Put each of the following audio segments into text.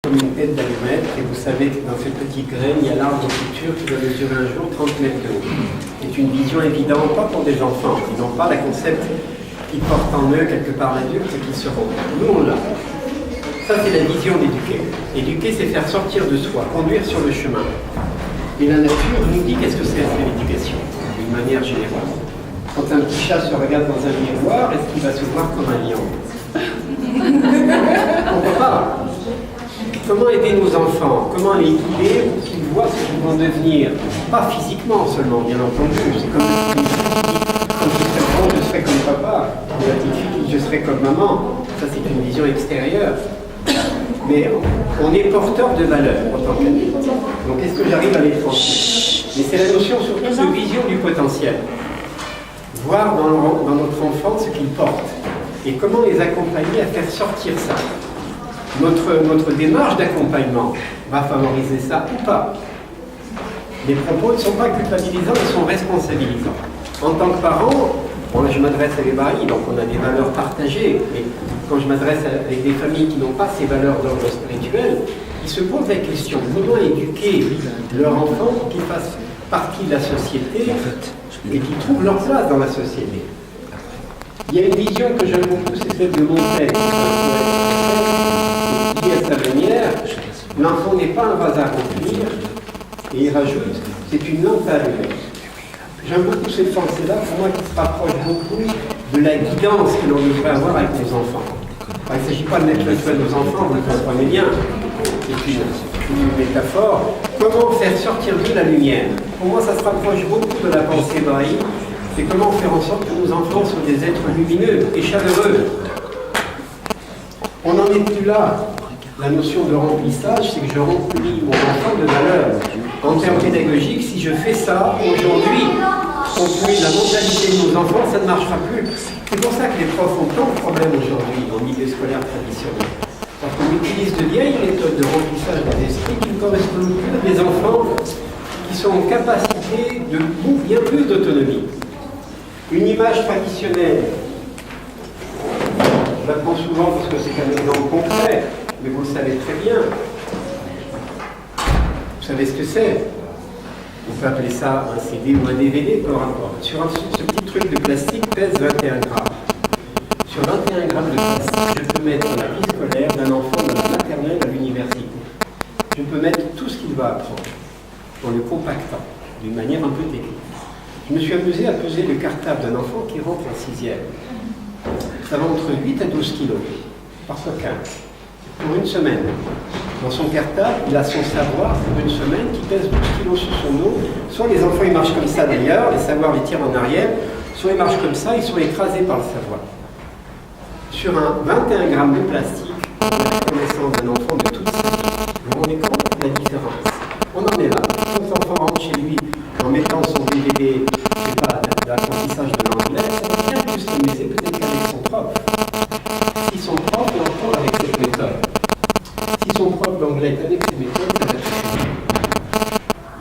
comme une tête d'allumette, et vous savez que dans ces petites graines, il y a l'arbre futur qui va mesurer un jour 30 mètres de haut. C'est une vision évidente, pas pour des enfants, ils n'ont pas le concept qu'ils portent en eux quelque part l'adulte et qu'ils seront. Nous, on l'a. Ça, c'est la vision d'éduquer. Éduquer, c'est faire sortir de soi, conduire sur le chemin. Et la nature nous dit qu'est-ce que c'est l'éducation, d'une manière générale. Quand un petit chat se regarde dans un miroir, est-ce qu'il va se voir comme un lion? On ne peut pas. Comment aider nos enfants? Comment les guider pour qu'ils voient ce qu'ils vont devenir? Pas physiquement seulement, bien entendu. C'est comme quand je serai grand, je serai comme papa. Ou la petite fille, je serai comme maman. Ça, c'est une vision extérieure. Mais on est porteur de valeurs en tant qu'adulte. Donc, est-ce que j'arrive à les transmettre? Mais c'est la notion surtout de vision du potentiel. Voir dans notre enfant ce qu'il porte. Et comment les accompagner à faire sortir ça. Notre démarche d'accompagnement va favoriser ça ou pas. Les propos ne sont pas culpabilisants, ils sont responsabilisants. En tant que parent, bon là je m'adresse à l'ébahis, donc on a des valeurs partagées, mais quand je m'adresse avec des familles qui n'ont pas ces valeurs d'ordre spirituel, ils se posent la question, comment éduquer leur enfant pour qu'ils fassent partie de la société et qu'ils trouvent leur place dans la société. Il y a une vision que j'aime beaucoup, c'est celle de Montaigne, qui dit à sa manière, l'enfant n'est pas un vase à remplir, et il rajoute, c'est une lampe à allumer. J'aime beaucoup cette pensée-là, pour moi, qui se rapproche beaucoup de la guidance que l'on devrait avoir avec nos enfants. Alors, il ne s'agit pas de mettre le feu à nos enfants, vous le comprenez bien, c'est une métaphore. Comment faire sortir de la lumière? Pour moi, ça se rapproche beaucoup de la pensée hébraïque. C'est comment faire en sorte que nos enfants soient des êtres lumineux et chaleureux. On n'en est plus là. La notion de remplissage, c'est que je remplis mon enfant de valeur. En termes pédagogiques, si je fais ça aujourd'hui, compte tenu de la mentalité de nos enfants, ça ne marchera plus. C'est pour ça que les profs ont tant de problèmes aujourd'hui dans le milieu scolaire traditionnel. Parce qu'on utilise de vieilles méthodes de remplissage des esprits qui ne correspondent plus à des enfants qui sont en capacité de bien plus d'autonomie. Une image traditionnelle, je la prends souvent parce que c'est un exemple concret, mais vous le savez très bien. Vous savez ce que c'est? On peut appeler ça un CD ou un DVD, peu importe. Sur ce petit truc de plastique pèse 21 grammes. Sur 21 grammes de plastique, je peux mettre la vie scolaire d'un enfant de la maternelle à l'université. Je peux mettre tout ce qu'il va apprendre, en le compactant, d'une manière un peu technique. Je me suis amusé à peser le cartable d'un enfant qui rentre en 6e. Ça va entre 8 à 12 kilos, parfois 15, pour une semaine. Dans son cartable, il a son savoir pour une semaine qui pèse 12 kilos sur son dos. Soit les enfants ils marchent comme ça d'ailleurs, les savoirs les tirent en arrière, soit ils marchent comme ça, ils sont écrasés par le savoir. Sur un 21 grammes de plastique, la connaissance d'un enfant de toute sa vie. Vous vous rendez compte de la différence? On en est là. Quand l'enfant rentre chez lui en mettant son DVD, je ne sais pas, d'apprentissage de l'anglais, ça va bien plus s'amuser peut-être qu'avec son prof. Si son prof est encore avec cette méthode, si son prof d'anglais est avec cette méthode, ça va être changer.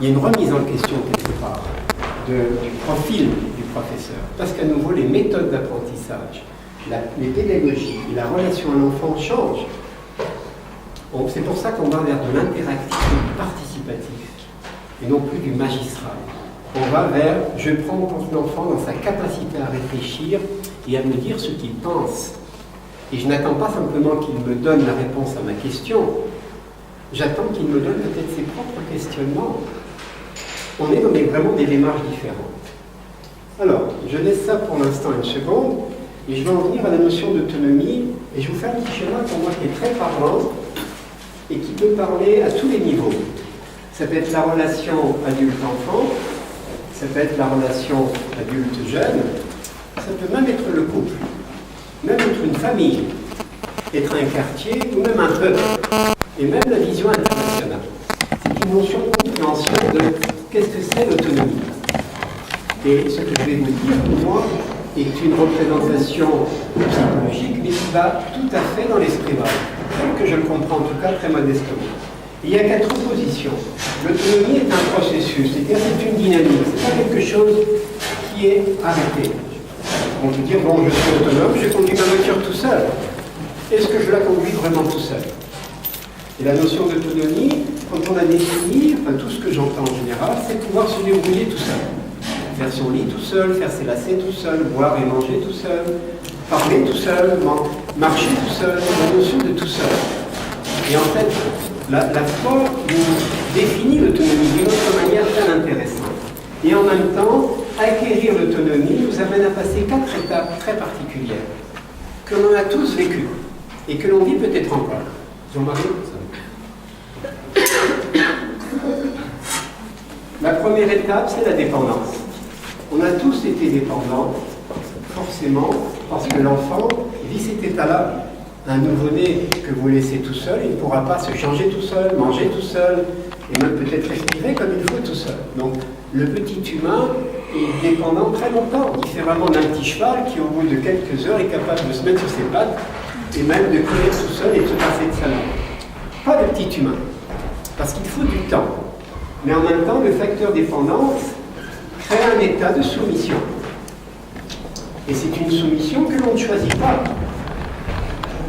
Il y a une remise en question quelque part du profil du professeur. Parce qu'à nouveau, les méthodes d'apprentissage, les pédagogies et la relation à l'enfant changent. C'est pour ça qu'on va vers de l'interactif, du participatif, et non plus du magistral. On va vers, je prends l'enfant dans sa capacité à réfléchir et à me dire ce qu'il pense. Et je n'attends pas simplement qu'il me donne la réponse à ma question, j'attends qu'il me donne peut-être ses propres questionnements. On est dans vraiment des démarches différentes. Alors, je laisse ça pour l'instant une seconde, et je vais en venir à la notion d'autonomie, et je vous fais un petit schéma pour moi qui est très parlant, et qui peut parler à tous les niveaux. Ça peut être la relation adulte-enfant, ça peut être la relation adulte-jeune, ça peut même être le couple, même être une famille, être un quartier ou même un peuple, et même la vision internationale. C'est une notion compréhensible de qu'est-ce que c'est l'autonomie. Et ce que je vais vous dire, pour moi, est une représentation psychologique, mais qui va tout à fait dans l'esprit vrai, que je le comprends en tout cas très modestement. Il y a 4 positions. L'autonomie est un processus, c'est-à-dire c'est une dynamique, c'est pas quelque chose qui est arrêté. On peut dire, bon, je suis autonome, je conduis ma voiture tout seul. Est-ce que je la conduis vraiment tout seul? Et la notion d'autonomie, quand on la définit, enfin tout ce que j'entends en général, c'est pouvoir se débrouiller tout seul. Faire son lit tout seul, faire ses lacets tout seul, boire et manger tout seul, parler tout seul, marcher tout seul, la notion de tout seul. Et en fait, la foi nous définit l'autonomie d'une autre manière très intéressante. Et en même temps, acquérir l'autonomie nous amène à passer 4 étapes très particulières, que l'on a tous vécues, et que l'on vit peut-être encore. Jean-Marie ? La première étape, c'est la dépendance. On a tous été dépendants, forcément, parce que l'enfant vit cet état-là. Un nouveau-né que vous laissez tout seul, il ne pourra pas se changer tout seul, manger tout seul, et même peut-être respirer comme il faut tout seul. Donc, le petit humain est dépendant très longtemps, différemment d'un petit cheval qui, au bout de quelques heures, est capable de se mettre sur ses pattes et même de courir tout seul et de se passer de sa langue. Pas le petit humain, parce qu'il faut du temps. Mais en même temps, le facteur dépendance crée un état de soumission. Et c'est une soumission que l'on ne choisit pas.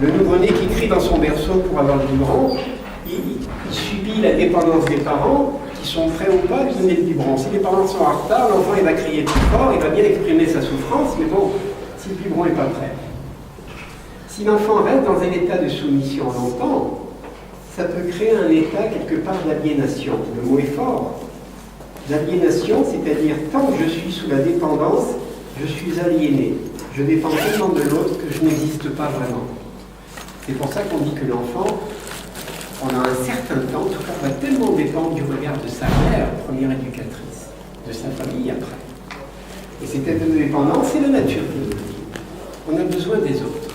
Le nouveau-né qui crie dans son berceau pour avoir le biberon, il subit la dépendance des parents qui sont prêts ou pas à lui donner le biberon. Si les parents sont en retard, l'enfant il va crier plus fort, il va bien exprimer sa souffrance, mais bon, si le biberon n'est pas prêt. Si l'enfant reste dans un état de soumission longtemps, ça peut créer un état quelque part d'aliénation. Le mot est fort. L'aliénation, c'est-à-dire tant que je suis sous la dépendance, je suis aliéné. Je dépends tellement de l'autre que je n'existe pas vraiment. C'est pour ça qu'on dit que l'enfant, pendant un certain temps, en tout cas, va tellement dépendre du regard de sa mère, première éducatrice, de sa famille après. Et cette dépendance, c'est la nature qui nous le dit. On a besoin des autres.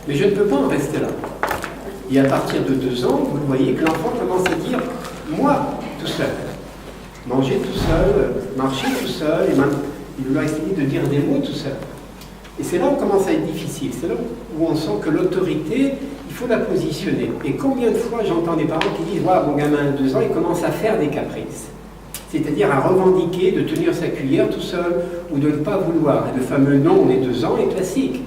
Mais je ne peux pas en rester là. Et à partir de 2 ans, vous voyez que l'enfant commence à dire « moi, tout seul ». Manger tout seul, marcher tout seul, et même il va essayer de dire des mots tout seul. Et c'est là où commence à être difficile. C'est là où on sent que l'autorité, il faut la positionner. Et combien de fois j'entends des parents qui disent « voilà, mon gamin de 2 ans, il commence à faire des caprices ». C'est-à-dire à revendiquer de tenir sa cuillère tout seul ou de ne pas vouloir. Et le fameux « non, les 2 ans » est classique.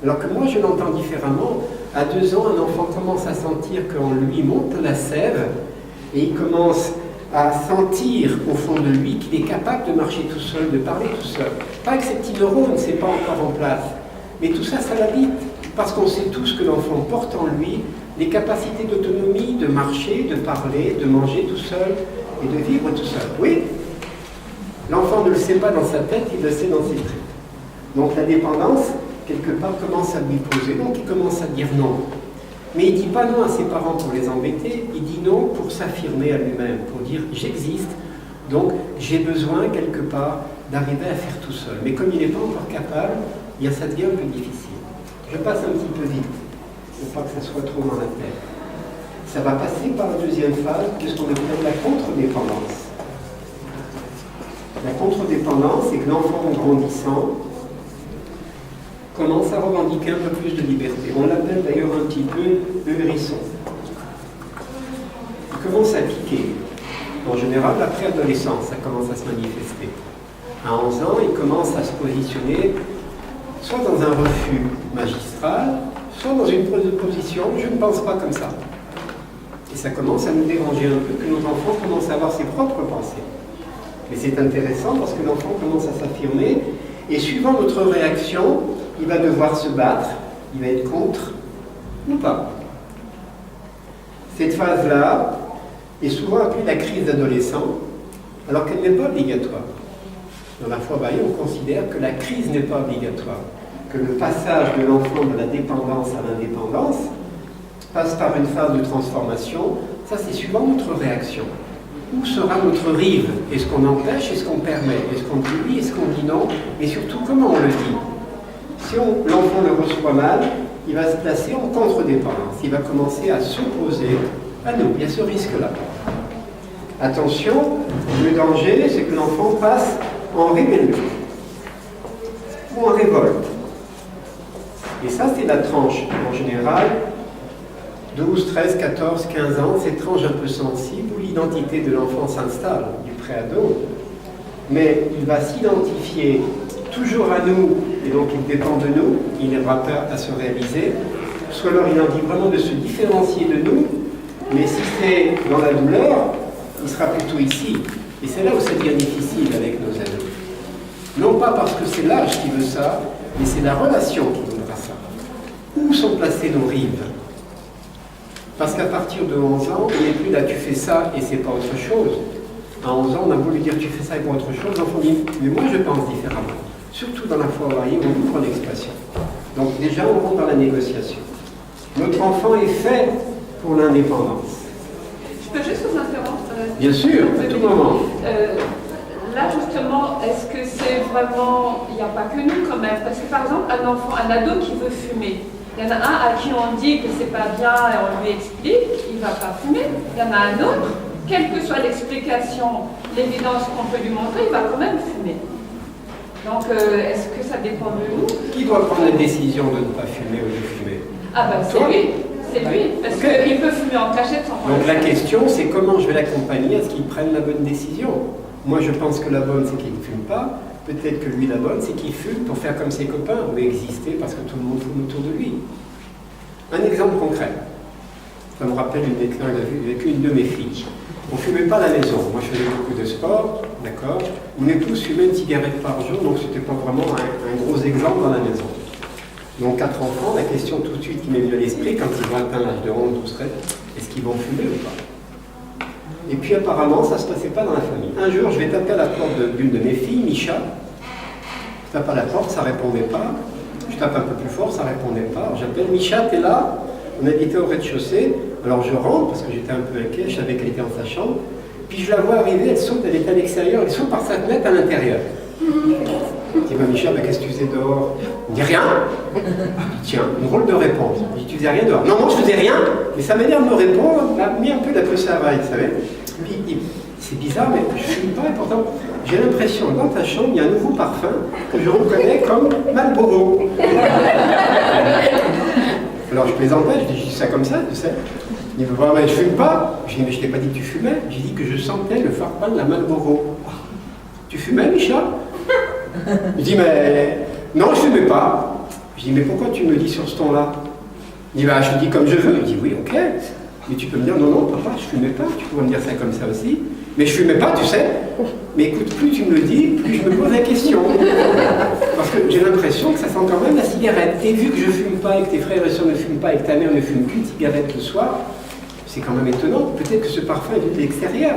Alors que moi, je l'entends différemment. À 2 ans, un enfant commence à sentir qu'en lui monte la sève et il commence à sentir au fond de lui qu'il est capable de marcher tout seul, de parler tout seul. Pas que ces petits neurones, c'est pas encore en place, mais tout ça, ça l'habite, parce qu'on sait tous que l'enfant porte en lui les capacités d'autonomie, de marcher, de parler, de manger tout seul et de vivre tout seul. Oui, l'enfant ne le sait pas dans sa tête, il le sait dans ses tripes. Donc la dépendance, quelque part, commence à lui poser, donc il commence à dire non. Mais il ne dit pas non à ses parents pour les embêter, il dit non pour s'affirmer à lui-même, pour dire j'existe, donc j'ai besoin quelque part d'arriver à faire tout seul. Mais comme il n'est pas encore capable, bien, ça devient un peu difficile. Je passe un petit peu vite, pour pas que ça soit trop dans la tête. Ça va passer par la deuxième phase de ce qu'on appelle la contre-dépendance. La contre-dépendance, c'est que l'enfant en grandissant commence à revendiquer un peu plus de liberté. On l'appelle d'ailleurs un petit peu le hérisson. Il commence à piquer. En général, la préadolescence, ça commence à se manifester. À 11 ans, il commence à se positionner soit dans un refus magistral, soit dans une position « je ne pense pas comme ça ». Et ça commence à nous déranger un peu, que nos enfants commencent à avoir ses propres pensées. Mais c'est intéressant parce que l'enfant commence à s'affirmer, et suivant notre réaction, il va devoir se battre, il va être contre ou pas. Cette phase-là est souvent appelée la crise d'adolescent, alors qu'elle n'est pas obligatoire. Dans la foi Baïe, on considère que la crise n'est pas obligatoire, que le passage de l'enfant de la dépendance à l'indépendance passe par une phase de transformation. Ça, c'est suivant notre réaction. Où sera notre rive? Est-ce qu'on empêche? Est-ce qu'on permet? Est-ce qu'on dit oui? Est-ce qu'on dit non? Et surtout, comment on le dit? Si l'enfant le reçoit mal, il va se placer en contre-dépendance. Il va commencer à s'opposer à nous. Il y a ce risque-là. Attention, le danger, c'est que l'enfant passe en rébellion ou en révolte. Et ça, c'est la tranche, en général, 12, 13, 14, 15 ans, cette tranche un peu sensible où l'identité de l'enfant s'installe, du pré-ado. Mais il va s'identifier toujours à nous, et donc il dépend de nous, il n'aura pas à se réaliser, soit alors il a envie vraiment de se différencier de nous, Mais si c'est dans la douleur, il sera plutôt ici. Et c'est là où ça devient difficile avec nos ados. Non pas parce que c'est l'âge qui veut ça, mais c'est la relation qui voudra ça. Où sont placées nos rives? Parce qu'à partir de 11 ans, il n'est plus là, tu fais ça et c'est pas autre chose. À 11 ans, on a beau lui dire tu fais ça et pas autre chose, l'enfant dit mais moi je pense différemment. Surtout dans la foi variée, on ouvre l'expression. Donc déjà, on rentre dans la négociation. Notre enfant est fait pour l'indépendance. Je peux juste vous interrompre? Bien sûr, à tout moment. Là, justement, est-ce que c'est vraiment... Il n'y a pas que nous, quand même. Parce que, par exemple, un enfant, un ado qui veut fumer, il y en a un à qui on dit que c'est pas bien et on lui explique, il ne va pas fumer. Il y en a un autre, quelle que soit l'explication, l'évidence qu'on peut lui montrer, il va quand même fumer. Donc, est-ce que ça dépend de nous? Qui doit prendre la décision de ne pas fumer ou de fumer? Ah ben, c'est lui. C'est lui, parce qu'il peut fumer en cachette sans problème. Donc la question, c'est comment je vais l'accompagner à ce qu'il prenne la bonne décision. Moi, je pense que la bonne, c'est qu'il ne fume pas. Peut-être que lui, la bonne, c'est qu'il fume pour faire comme ses copains ou exister parce que tout le monde fume autour de lui. Un exemple concret. Ça me rappelle une déclaration que j'ai vécue avec une de mes filles. On ne fumait pas à la maison. Moi, je faisais beaucoup de sport, d'accord. On est tous fumés une cigarette par jour, donc c'était pas vraiment un gros exemple dans la maison. Donc 4 enfants, la question tout de suite qui m'est venue à l'esprit, quand ils vont atteindre l'âge de 11 ou 13, est-ce qu'ils vont fumer ou pas? Et puis apparemment, ça ne se passait pas dans la famille. Un jour, je vais taper à la porte d'une de mes filles, Micha. Je tape à la porte, ça ne répondait pas. Je tape un peu plus fort, ça ne répondait pas. J'appelle Micha, t'es là? On habitait au rez-de-chaussée. Alors je rentre, parce que j'étais un peu inquiet, je savais qu'elle était dans sa chambre. Puis je la vois arriver, elle saute, elle est à l'extérieur, elle saute par sa fenêtre à l'intérieur. Je dis, Micha, qu'est-ce que tu faisais dehors? Il me dit rien. Tiens, une drôle de réponse. Je dis, tu faisais rien dehors? Non, non, je faisais rien, mais ça m'a l'air de me répondre, m'a mis un peu la puce à l'oreille, vous savez. Puis, c'est bizarre, mais je ne fume pas, et pourtant, j'ai l'impression, dans ta chambre, il y a un nouveau parfum que je reconnais comme Marlboro. Alors je plaisantais, je dis ça comme ça, tu sais. Il me dit, mais je fume pas. Je dis, mais je t'ai pas dit que tu fumais. J'ai dit que je sentais le parfum de la Marlboro. Tu fumais, Micha? Je dis, mais non, je ne fumais pas. Je dis, mais pourquoi tu me dis sur ce ton-là? Il dit, je dis comme je veux. Il dit, oui, ok. Mais tu peux me dire, non, non, papa, je ne fumais pas. Tu pourrais me dire ça comme ça aussi. Mais je ne fumais pas, tu sais. Mais écoute, plus tu me le dis, plus je me pose la question. Parce que j'ai l'impression que ça sent quand même la cigarette. Et vu que je ne fume pas, et que tes frères et soeurs ne fument pas, et que ta mère ne fume qu'une cigarette le soir, c'est quand même étonnant. Peut-être que ce parfum est venu de l'extérieur.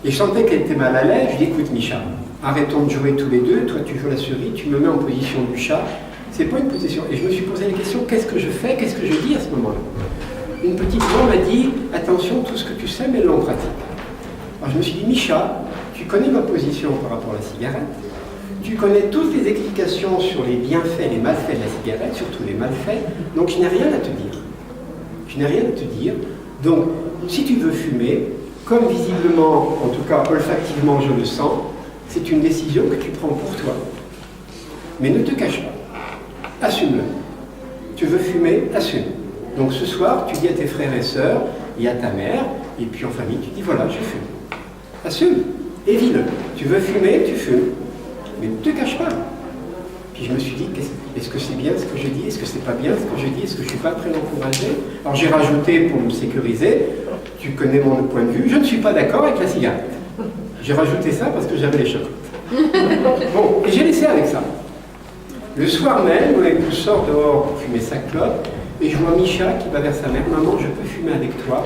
Et je sentais qu'elle était mal à l'aise. Je dis, écoute, Micha, arrêtons de jouer tous les deux. Toi, tu joues la souris, tu me mets en position du chat. C'est pas une position. Et je me suis posé la question, qu'est-ce que je fais? Qu'est-ce que je dis à ce moment-là? Une petite voix m'a dit, attention, tout ce que tu sais, mets-le en pratique. Alors je me suis dit, Micha, tu connais ma position par rapport à la cigarette. Tu connais toutes les explications sur les bienfaits et les malfaits de la cigarette, surtout les malfaits. Donc je n'ai rien à te dire. Je n'ai rien à te dire. Donc, si tu veux fumer, comme visiblement, en tout cas olfactivement je le sens, c'est une décision que tu prends pour toi. Mais ne te cache pas. Assume-le. Tu veux fumer, assume. Donc ce soir, tu dis à tes frères et sœurs, et à ta mère, et puis en famille, tu dis voilà, je fume. Assume. Et vis-le. Tu veux fumer, tu fumes. Mais ne te cache pas. Puis je me suis dit, est-ce que c'est bien ce que je dis? Est-ce que c'est pas bien ce que je dis? Est-ce que je ne suis pas très encouragé? Alors j'ai rajouté pour me sécuriser, tu connais mon point de vue, je ne suis pas d'accord avec la cigarette. J'ai rajouté ça parce que j'avais les chocs. Bon, et j'ai laissé avec ça. Le soir même, mon épouse sort dehors pour fumer sa clope, et je vois Micha qui va vers sa mère, maman, je peux fumer avec toi?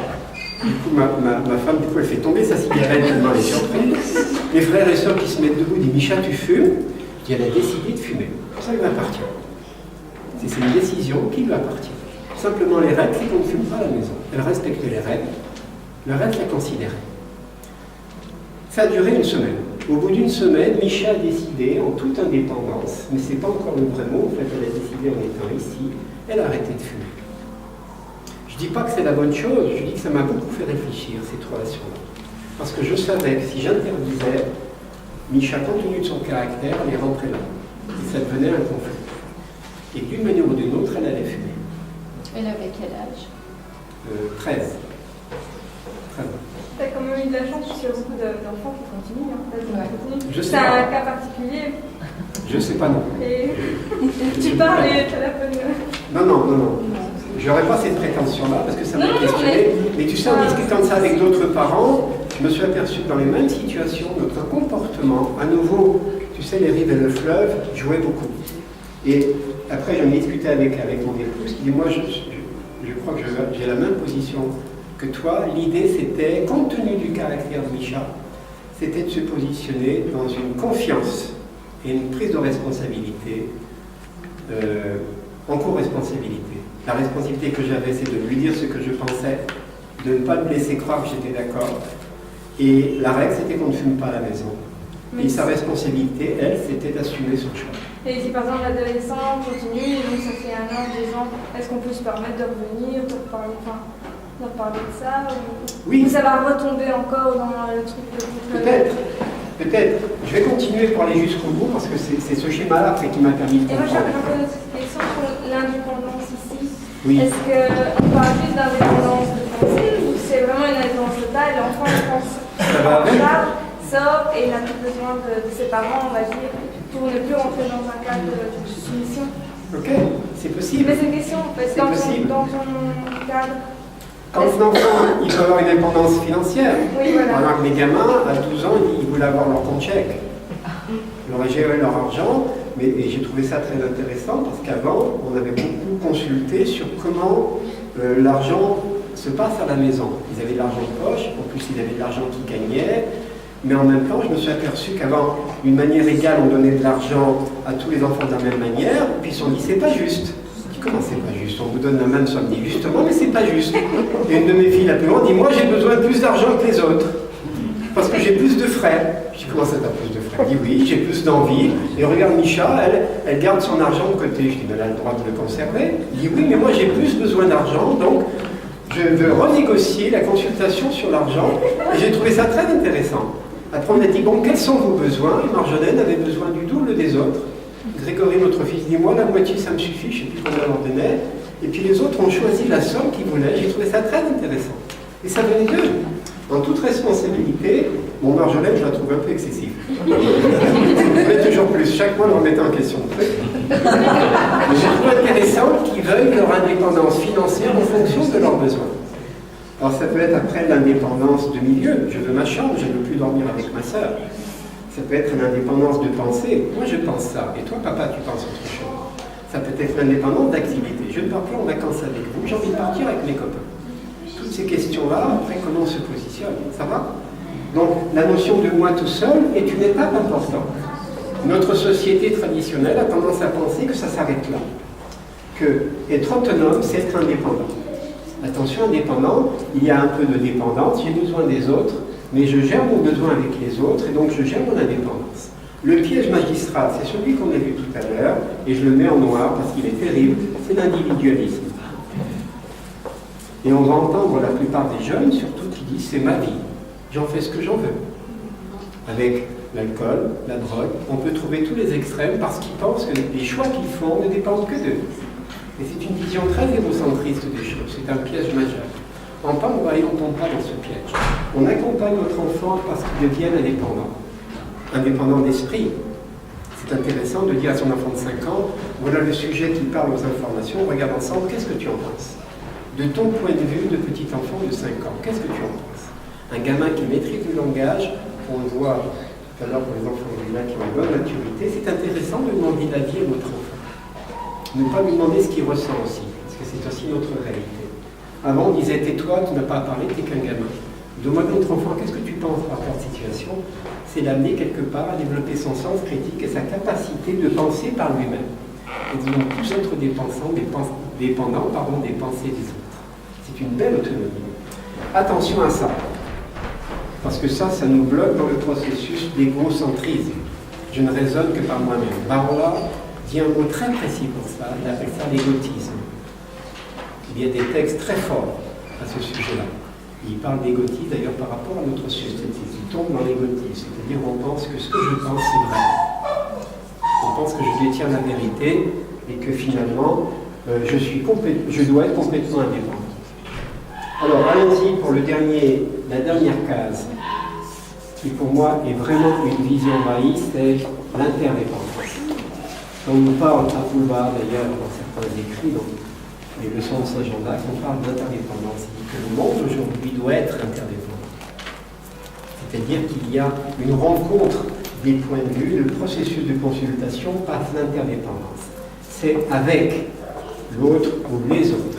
Du coup, ma femme, du coup, elle fait tomber sa cigarette tellement elle est surprise. Mes frères et sœurs qui se mettent debout disent, Micha, tu fumes? Je dis, elle a décidé de fumer. Ça lui appartient. C'est une décision qui lui appartient. Simplement, les règles, c'est qu'on ne fume pas à la maison. Elle respecte les règles. Le reste la considérait. Ça a duré une semaine. Au bout d'une semaine, Micha a décidé, en toute indépendance, mais ce n'est pas encore le vrai mot, en fait, elle a décidé en étant ici, elle a arrêté de fumer. Je ne dis pas que c'est la bonne chose, je dis que ça m'a beaucoup fait réfléchir, cette relation-là. Parce que je savais que si j'interdisais, Micha, compte tenu de son caractère, allait rentrer là. Et ça devenait un conflit. Et d'une manière ou d'une autre, elle allait fumer. Elle avait quel âge? 13. 13 ans. T'as quand même eu de la chance, parce qu'il y a beaucoup d'enfants qui continuent. Hein. Je sais c'est pas. un cas particulier. Je sais pas non. Et tu parles et t'as la bonne. Non. je n'aurais pas cette prétention-là parce que ça m'a Non, questionné. Mais tu sais, en discutant de ça avec d'autres parents, je me suis aperçu que dans les mêmes situations, notre comportement, à nouveau, tu sais, les rives et le fleuve jouaient beaucoup. Et après, j'en ai discuté avec mon épouse qui dit, moi, je crois que j'ai la même position que toi. L'idée, c'était, compte tenu du caractère de Micha, c'était de se positionner dans une confiance et une prise de responsabilité, en co-responsabilité. La responsabilité que j'avais, c'est de lui dire ce que je pensais, de ne pas me laisser croire que j'étais d'accord. Et la règle, c'était qu'on ne fume pas à la maison. Et sa responsabilité, elle, c'était d'assumer son choix. Et si par exemple l'adolescent continue, donc ça fait 1 an, 2 ans, est-ce qu'on peut se permettre de revenir, de reparler de ça Oui. Ou ça va retomber encore dans le truc de Peut-être. Je vais continuer pour aller jusqu'au bout parce que c'est ce schéma-là qui m'a permis de Et moi j'ai comprendre. encore une petite question sur l'indépendance ici. Oui. Est-ce qu'on parle plus d'indépendance de pensée ou c'est vraiment une indépendance totale? L'enfant pense Ça va avec. sort et il n'a plus besoin de ses parents, on va dire, pour ne plus rentrer dans un cadre de soumission. Ok, c'est possible. Mais c'est une question, parce que dans ton cadre. Quand l'enfant, il peut avoir une indépendance financière. Oui, voilà. Pendant que mes gamins, à 12 ans, ils voulaient avoir leur compte chèque. Ils auraient géré leur argent, et j'ai trouvé ça très intéressant parce qu'avant, on avait beaucoup consulté sur comment l'argent se passe à la maison. Ils avaient de l'argent de poche, en plus ils avaient de l'argent qu'ils gagnaient, mais en même temps, je me suis aperçu qu'avant, d'une manière égale, on donnait de l'argent à tous les enfants de la même manière, puis ils se sont dit, c'est pas juste. Je dis, comment c'est pas juste? On vous donne la même somme. Je dis, justement, mais c'est pas juste. Et une de mes filles, la plus grande, dit, moi j'ai besoin de plus d'argent que les autres, parce que j'ai plus de frais. Je dis, comment ça t'as plus de frais? Elle dit, oui, j'ai plus d'envie. Et regarde Micha, elle garde son argent de côté. Je dis, mais elle a le droit de le conserver. Elle dit, oui, mais moi j'ai plus besoin d'argent, donc je veux renégocier la consultation sur l'argent. Et j'ai trouvé ça très intéressant. Après, on a dit, bon, quels sont vos besoins? Et Marjolaine avait besoin du double des autres. Grégory, notre fils, dit, moi, la moitié, ça me suffit, je ne sais plus combien on leur donnait. Et puis les autres ont choisi la somme qu'ils voulaient. J'ai trouvé ça très intéressant. Et ça venait d'eux. En toute responsabilité, bon, Marjolaine, je la trouve un peu excessive. Mais toujours plus, chaque mois, on remettait en question le truc. Mais j'ai trouvé intéressant qu'ils veuillent leur indépendance financière en fonction de leurs besoins. Alors ça peut être après l'indépendance de milieu, je veux ma chambre, je ne veux plus dormir avec ma sœur. Ça peut être l'indépendance de pensée, moi je pense ça, et toi papa tu penses autre chose. Ça peut être l'indépendance d'activité, je ne pars plus en vacances avec vous, j'ai envie de partir avec mes copains. Toutes ces questions-là, après comment on se positionne, ça va? Donc la notion de moi tout seul est une étape importante. Notre société traditionnelle a tendance à penser que ça s'arrête là. Que être autonome, c'est être indépendant. Attention, indépendant, il y a un peu de dépendance, j'ai besoin des autres, mais je gère mon besoin avec les autres et donc je gère mon indépendance. Le piège magistral, c'est celui qu'on a vu tout à l'heure, et je le mets en noir parce qu'il est terrible, c'est l'individualisme. Et on va entendre la plupart des jeunes, surtout, qui disent c'est ma vie, j'en fais ce que j'en veux. Avec l'alcool, la drogue, on peut trouver tous les extrêmes parce qu'ils pensent que les choix qu'ils font ne dépendent que d'eux. Et c'est une vision très égocentriste des choses, c'est un piège majeur. En Pambaï, on ne tombe pas dans ce piège. On accompagne notre enfant parce qu'il devienne indépendant d'esprit. C'est intéressant de dire à son enfant de 5 ans, voilà le sujet qui parle aux informations, on regarde ensemble, qu'est-ce que tu en penses? De ton point de vue de petit enfant de 5 ans, qu'est-ce que tu en penses? Un gamin qui maîtrise le langage, on le voit tout à l'heure pour les enfants qui ont une bonne maturité, c'est intéressant de demander l'avis à notre enfant. Ne pas lui demander ce qu'il ressent aussi, parce que c'est aussi notre réalité. Avant, on disait, tais-toi, tu n'as pas à parler, tu n'es qu'un gamin. Demande à notre enfant, qu'est-ce que tu penses par rapport à cette situation? C'est l'amener quelque part à développer son sens critique et sa capacité de penser par lui-même. Et de ne plus être dépendant des pensées des autres. C'est une belle autonomie. Attention à ça, parce que ça nous bloque dans le processus d'égocentrisme. Je ne raisonne que par moi-même. Barola dit un mot très précis pour ça, il appelle ça l'égotisme. Il y a des textes très forts à ce sujet-là. Il parle d'égotisme d'ailleurs par rapport à notre société. Il tombe dans l'égotisme, c'est-à-dire on pense que ce que je pense c'est vrai. On pense que je détiens la vérité et que finalement je dois être complètement indépendant. Alors allons-y pour la dernière case, qui pour moi est vraiment une vision maïs, c'est l'interdépendance. On nous parle à Poulba d'ailleurs dans certains écrits, donc les leçons de Saint-Jean d'Arc, on parle d'interdépendance. Il dit que le monde aujourd'hui doit être interdépendant. C'est-à-dire qu'il y a une rencontre des points de vue, le processus de consultation passe l'interdépendance. C'est avec l'autre ou les autres.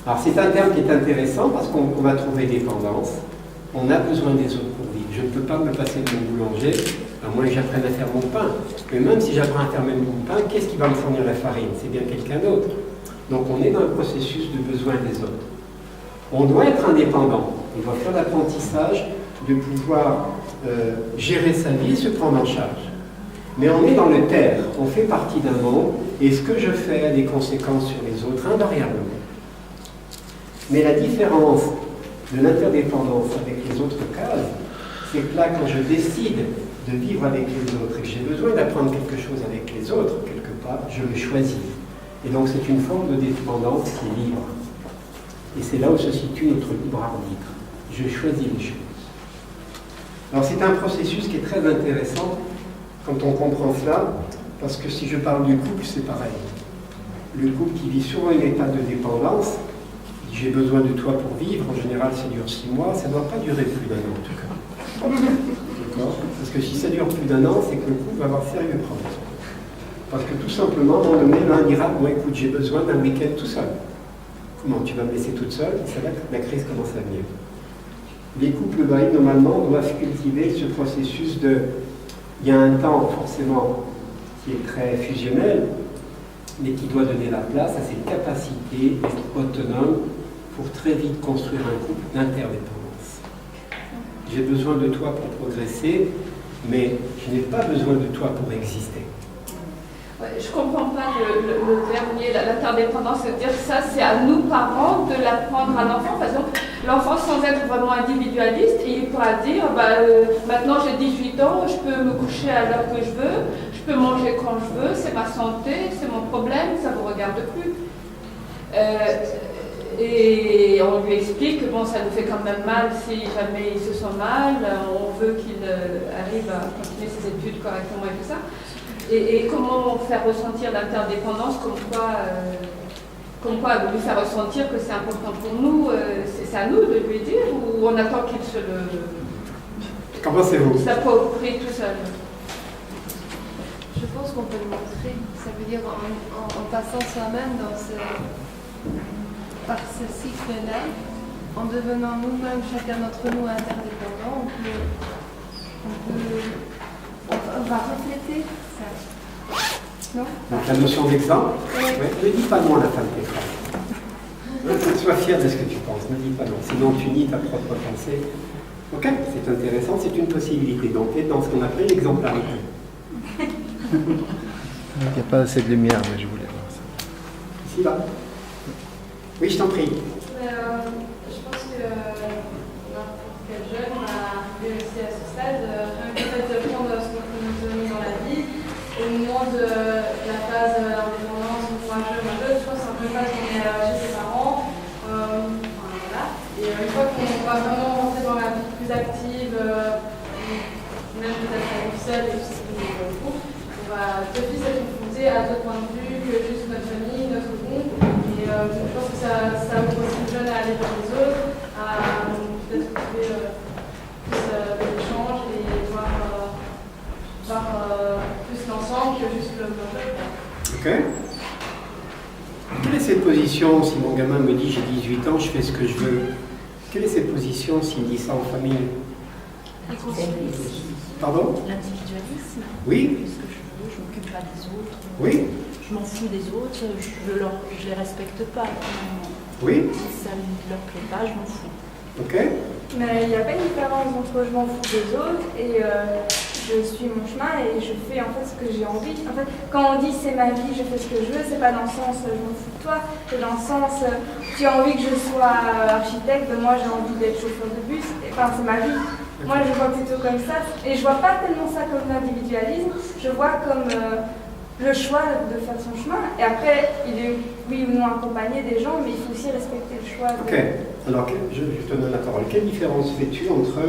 Alors c'est un terme qui est intéressant parce qu'on va trouver dépendance. On a besoin des autres pour vivre. Je ne peux pas me passer de mon boulanger, à moins que j'apprenne à faire mon pain. Mais même si j'apprends à faire mon pain, qu'est-ce qui va me fournir la farine? C'est bien quelqu'un d'autre. Donc on est dans un processus de besoin des autres. On doit être indépendant. On doit faire l'apprentissage de pouvoir gérer sa vie et se prendre en charge. Mais on est dans le terre, on fait partie d'un monde, et ce que je fais a des conséquences sur les autres, invariablement. Mais la différence de l'interdépendance avec les autres cases, c'est que là, quand je décide de vivre avec les autres et que j'ai besoin d'apprendre quelque chose avec les autres, quelque part, je le choisis. Et donc c'est une forme de dépendance qui est libre. Et c'est là où se situe notre libre arbitre. Je choisis les choses. Alors c'est un processus qui est très intéressant quand on comprend cela, parce que si je parle du couple, c'est pareil. Le couple qui vit souvent un état de dépendance, dit j'ai besoin de toi pour vivre, en général ça dure 6 mois, ça ne doit pas durer plus d'un an en tout cas. D'accord? Parce que si ça dure plus d'un an, c'est que le couple va avoir sérieux problème. Parce que tout simplement, à un moment donné, l'un dira, bon écoute, j'ai besoin d'un week-end tout seul. Comment, tu vas me laisser toute seule? C'est là que la crise commence à venir. Les couples baïs, normalement, doivent cultiver ce processus de... Il y a un temps, forcément, qui est très fusionnel, mais qui doit donner la place à cette capacité d'être autonome pour très vite construire un couple d'interdépendance. J'ai besoin de toi pour progresser, mais je n'ai pas besoin de toi pour exister. Ouais, je ne comprends pas le dernier, l'interdépendance, c'est-à-dire que ça, c'est à nous, parents, de l'apprendre à l'enfant. Par exemple, l'enfant, sans être vraiment individualiste, il pourra dire, maintenant j'ai 18 ans, je peux me coucher à l'heure que je veux, je peux manger quand je veux, c'est ma santé, c'est mon problème, ça ne vous regarde plus. Et on lui explique que bon, ça nous fait quand même mal si jamais il se sent mal, on veut qu'il arrive à continuer ses études correctement et tout ça. Et comment faire ressentir l'interdépendance, comme quoi lui faire ressentir que c'est important pour nous, c'est à nous de lui dire, ou on attend qu'il se le... Qu'en pensez-vous? S'approprie tout seul. Je pense qu'on peut le montrer, ça veut dire en passant soi-même par ce cycle-là, en devenant nous-mêmes, chacun d'entre nous interdépendants, on va refléter ça. Non? Donc la notion d'exemple, ne dis pas non à la fin de tes phrases. Sois fier de ce que tu penses, ne dis pas non, sinon tu nies ta propre pensée. Ok, c'est intéressant, c'est une possibilité. Donc être dans ce qu'on appelle l'exemplarité. Il n'y a pas assez de lumière, mais je voulais voir ça. Ici, là. Oui, je t'en prie. Je pense que n'importe quel jeune a réussi à ce stade, rien que le fait de prendre ce qu'on peut nous donner dans la vie, au moment de la phase d'indépendance, courageux, je pense que c'est un peu phase où on est chez ses parents. Voilà. Et une fois qu'on va vraiment rentrer dans la vie plus active, même peut-être avec seul et tout ce qui est le groupe, on va d'office être confronté à d'autres points de vue que juste notre famille, notre groupe. Et je pense que ça ouvre aussi le jeune à aller vers les autres, à peut-être trouver plus de l'échange et voir plus l'ensemble que juste le jeu. Ok. Quelle est cette position si mon gamin me dit j'ai 18 ans, je fais ce que je veux? Quelle est cette position s'il dit ça en famille? Pardon? L'individualisme. Oui. Ce que je veux, je ne m'occupe pas des autres. Oui. Je m'en fous des autres, je les respecte pas. Oui. Si ça ne leur plaît pas, je m'en fous. Ok. Mais il n'y a pas une différence entre je m'en fous des autres et je suis mon chemin et je fais en fait ce que j'ai envie. En fait, quand on dit c'est ma vie, je fais ce que je veux, c'est pas dans le sens je m'en fous de toi, c'est dans le sens tu as envie que je sois architecte, moi j'ai envie d'être chauffeur de bus, enfin c'est ma vie. Moi je vois plutôt comme ça et je vois pas tellement ça comme l'individualisme, je vois comme le choix de faire son chemin. Et après, il est oui ou non accompagné des gens, mais il faut aussi respecter le choix. Ok. Alors, je te donne la parole. Quelle différence fais-tu entre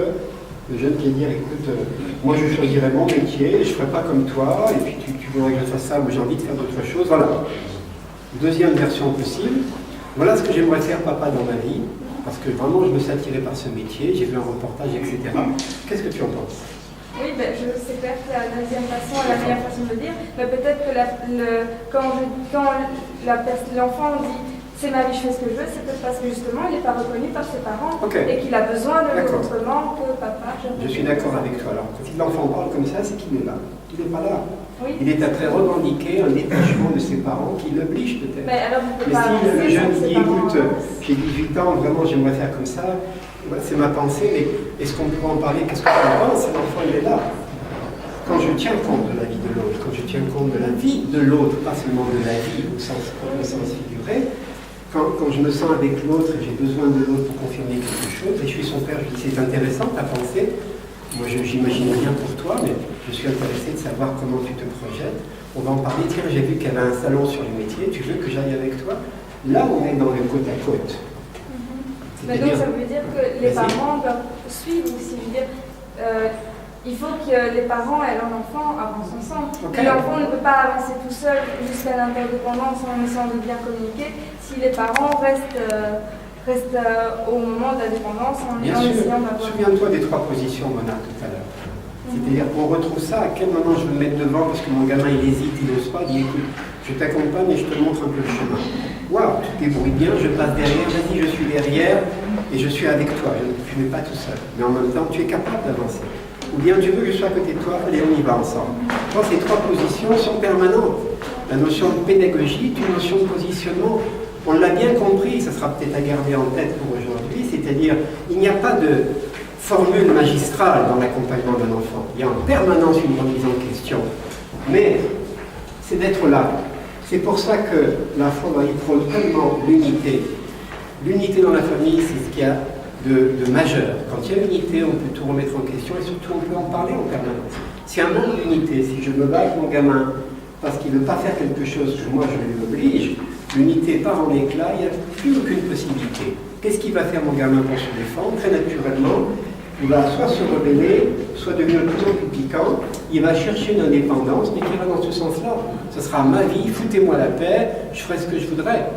le jeune qui dit écoute, moi je choisirais mon métier, je ne ferai pas comme toi, et puis tu voudrais que je fasse ça, mais j'ai envie de faire d'autres choses. Voilà. Deuxième version possible, voilà ce que j'aimerais faire papa dans ma vie, parce que vraiment je me suis attiré par ce métier, j'ai vu un reportage, etc. Qu'est-ce que tu en penses? Oui, ben, c'est clair que la deuxième façon est la meilleure façon de le dire, mais peut-être que quand l'enfant dit c'est ma vie, je fais ce que je veux, c'est peut-être parce que justement il n'est pas reconnu par ses parents et qu'il a besoin de l'autre autrement que papa. Je suis d'accord avec toi. Alors, quand l'enfant parle comme ça, c'est qu'il est là. Il n'est pas là. Oui. Il est après revendiquer un détachement de ses parents qui l'oblige peut-être. Mais alors, si le jeune dit écoute, j'ai 18 ans, vraiment j'aimerais faire comme ça, c'est ma pensée, mais est-ce qu'on pourrait en parler? Qu'est-ce que tu en penses? L'enfant il est là. Quand je tiens compte de la vie de l'autre, quand je tiens compte de la vie de l'autre, pas seulement de la vie au sens figuré, quand je me sens avec l'autre et j'ai besoin de l'autre pour confirmer quelque chose, et je suis son père, je dis c'est intéressant ta pensée, moi j'imagine rien pour toi, mais je suis intéressé de savoir comment tu te projettes, on va en parler, tiens j'ai vu qu'il y avait un salon sur les métiers, tu veux que j'aille avec toi? Là on est dans le côte à côte. Mais donc ça veut dire que les parents doivent suivre aussi, je veux dire, il faut que les parents et leur enfant avancent ensemble. L'enfant ne peut pas avancer tout seul jusqu'à l'interdépendance en essayant de bien communiquer si les parents restent au moment de la dépendance en essayant d'avoir... Souviens-toi des 3 positions, Mona, tout à l'heure. C'est-à-dire qu'on retrouve ça, à quel moment je veux me mettre devant parce que mon gamin il hésite, il n'ose pas, il dit écoute, je t'accompagne et je te montre un peu le chemin. Waouh, tu te débrouilles bien, je passe derrière, vas-y, je suis derrière et je suis avec toi, tu n'es pas tout seul. Mais en même temps, tu es capable d'avancer. Ou bien tu veux que je sois à côté de toi, allez on y va ensemble. Je pense que ces 3 positions sont permanentes. La notion de pédagogie est une notion de positionnement. On l'a bien compris, ça sera peut-être à garder en tête pour aujourd'hui, c'est-à-dire il n'y a pas de formule magistrale dans l'accompagnement d'un enfant. Il y a en permanence une remise en question. Mais c'est d'être là. C'est pour ça que la foi il prône tellement l'unité. L'unité dans la famille, c'est ce qu'il y a de majeur. Quand il y a l'unité, on peut tout remettre en question et surtout on peut en parler en permanence. Si un manque d'unité, si je me bats avec mon gamin parce qu'il ne veut pas faire quelque chose que moi je lui oblige, l'unité part en éclat, il n'y a plus aucune possibilité. Qu'est-ce qu'il va faire mon gamin pour se défendre? Très naturellement, il va soit se rebeller, soit devenir de plus en plus piquant, il va chercher une indépendance, mais qui va dans ce sens-là. Ce sera ma vie, foutez-moi la paix, je ferai ce que je voudrais.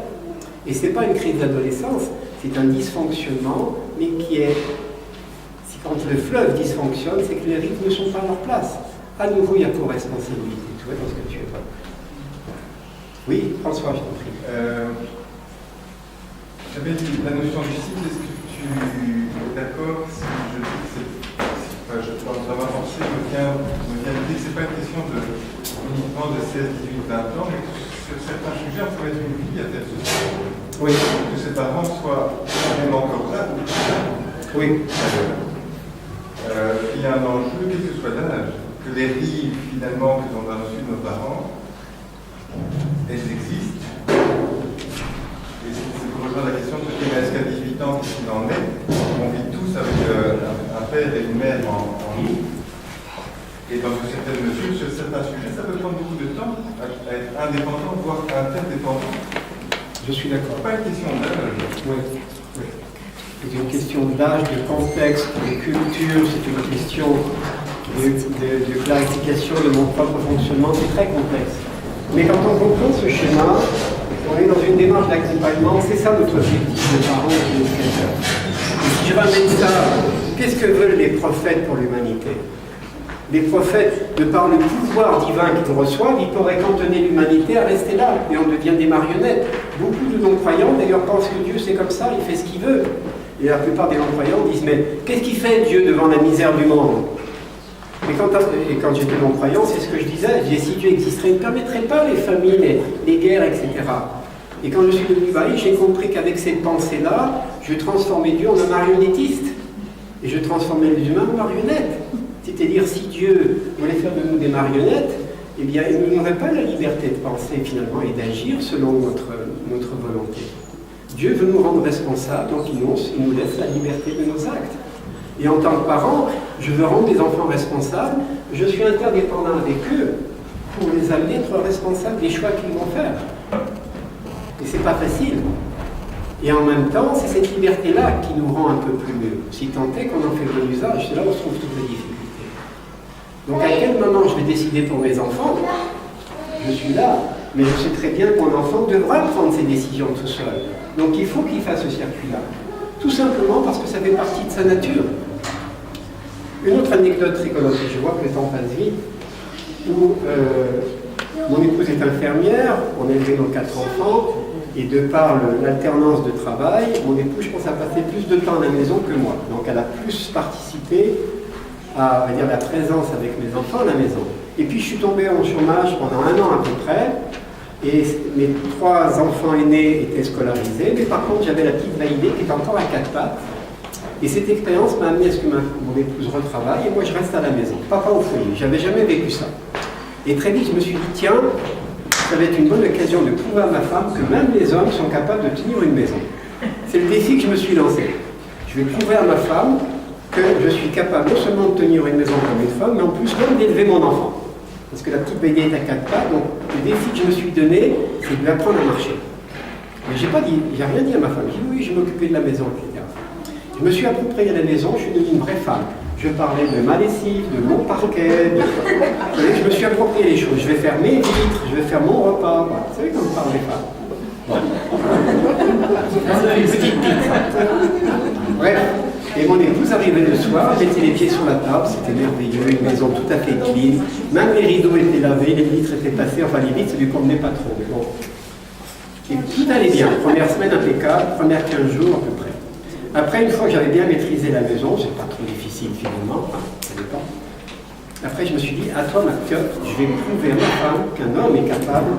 Et ce n'est pas une crise d'adolescence, c'est un dysfonctionnement, mais qui est... Quand le fleuve dysfonctionne, c'est que les rythmes ne sont pas à leur place. À nouveau, il y a co-responsabilité. Tu vois, dans ce que tu es pas. Oui, François, je t'en prie. J'avais dit la notion du cycle, est-ce que tu es d'accord si je dis que ça m'a forcé, me vient l'idée que ce n'est pas une question uniquement de 16, 18, 20 ans, mais que sur certains sujets, on peut mettre une vie à telle société. Oui. Que ses parents soient même encore là. Oui. Il y a un enjeu, quel que soit l'âge, que les rives, finalement, que l'on a reçues de nos parents, elles existent. Et c'est pour rejoindre la question de se dire, est-ce qu'à 18 ans, qu'est-ce qu'il en est? On vit tous avec un père et une mère en nous. Et dans une certaine mesure, sur certains sujets, ça peut prendre beaucoup de temps à être indépendant, voire interdépendant. Je suis d'accord. C'est pas une question d'âge. Oui. C'est une question d'âge, de contexte, de culture, c'est une question de clarification de mon propre fonctionnement, c'est très complexe. Mais quand on comprend ce schéma, on est dans une démarche d'accompagnement, c'est ça notre objectif de parents et d'éducateurs. Si je ramène ça, qu'est-ce que veulent les prophètes pour l'humanité? Les prophètes, de par le pouvoir divin qu'ils reçoivent, ils pourraient cantonner l'humanité à rester là, et on devient des marionnettes. Beaucoup de non-croyants, d'ailleurs, pensent que Dieu c'est comme ça, il fait ce qu'il veut. Et la plupart des non-croyants disent, mais qu'est-ce qu'il fait Dieu devant la misère du monde? Et quand j'étais non-croyant, c'est ce que je disais, si Dieu existerait, il ne permettrait pas les famines, les guerres, etc. Et quand je suis devenu laïc, j'ai compris qu'avec cette pensée-là, je transformais Dieu en un marionnettiste. Et je transformais les humains en marionnettes. C'est-à-dire, si Dieu voulait faire de nous des marionnettes, eh bien, il ne nous aurait pas la liberté de penser finalement et d'agir selon notre volonté. Dieu veut nous rendre responsables, donc il nous laisse la liberté de nos actes. Et en tant que parent, je veux rendre les enfants responsables, je suis interdépendant avec eux pour les amener à être responsables des choix qu'ils vont faire. Et c'est pas facile. Et en même temps, c'est cette liberté-là qui nous rend un peu plus mieux. Si tant est qu'on en fait bon usage, c'est là où se trouvent toutes les difficultés. Donc à quel moment je vais décider pour mes enfants? Je suis là. Mais je sais très bien que mon enfant devra prendre ses décisions tout seul. Donc il faut qu'il fasse ce circuit-là. Tout simplement parce que ça fait partie de sa nature. Une autre anecdote rigolote, et je vois que le temps passe vite, où mon épouse est infirmière, on a élevé nos 4 enfants, et de par l'alternance de travail, mon épouse, je pense, a passé plus de temps à la maison que moi. Donc elle a plus participé à, on va dire, la présence avec mes enfants à la maison. Et puis je suis tombé en chômage pendant 1 an à peu près, et mes 3 enfants aînés étaient scolarisés, mais par contre j'avais la petite Vaïdé qui était encore à 4 pattes. Et cette expérience m'a amené à ce que mon épouse retravaille et moi je reste à la maison, papa au foyer. J'avais jamais vécu ça. Et très vite je me suis dit, tiens, ça va être une bonne occasion de prouver à ma femme que même les hommes sont capables de tenir une maison. C'est le défi que je me suis lancé. Je vais prouver à ma femme que je suis capable non seulement de tenir une maison comme une femme, mais en plus même d'élever mon enfant. Parce que la petite Vaïdé est à 4 pattes, donc le défi que je me suis donné, c'est de lui apprendre à marcher. Mais j'ai rien dit à ma femme. J'ai dit oui, je m'occupais de la maison, etc. Je me suis approprié la maison, je suis devenue une vraie femme. Je parlais de ma lessive, de mon parquet, je me suis approprié les choses. Je vais faire mes vitres, je vais faire mon repas. Voilà. Vous savez comment parlent les femmes. Voilà. Une petite pique. Bref. Et mon épouse arrivait le soir, mettait les pieds sur la table, c'était merveilleux, une maison tout à fait clean. Même les rideaux étaient lavés, les vitres étaient passées, enfin les vitres, ça ne lui convenait pas trop. Mais bon. Et tout allait bien. Première semaine impeccable, première 15 jours à peu près. Après, une fois que j'avais bien maîtrisé la maison, c'est pas trop difficile finalement, ça dépend. Après, je me suis dit, à toi ma piotte, je vais prouver à ma femme qu'un homme est capable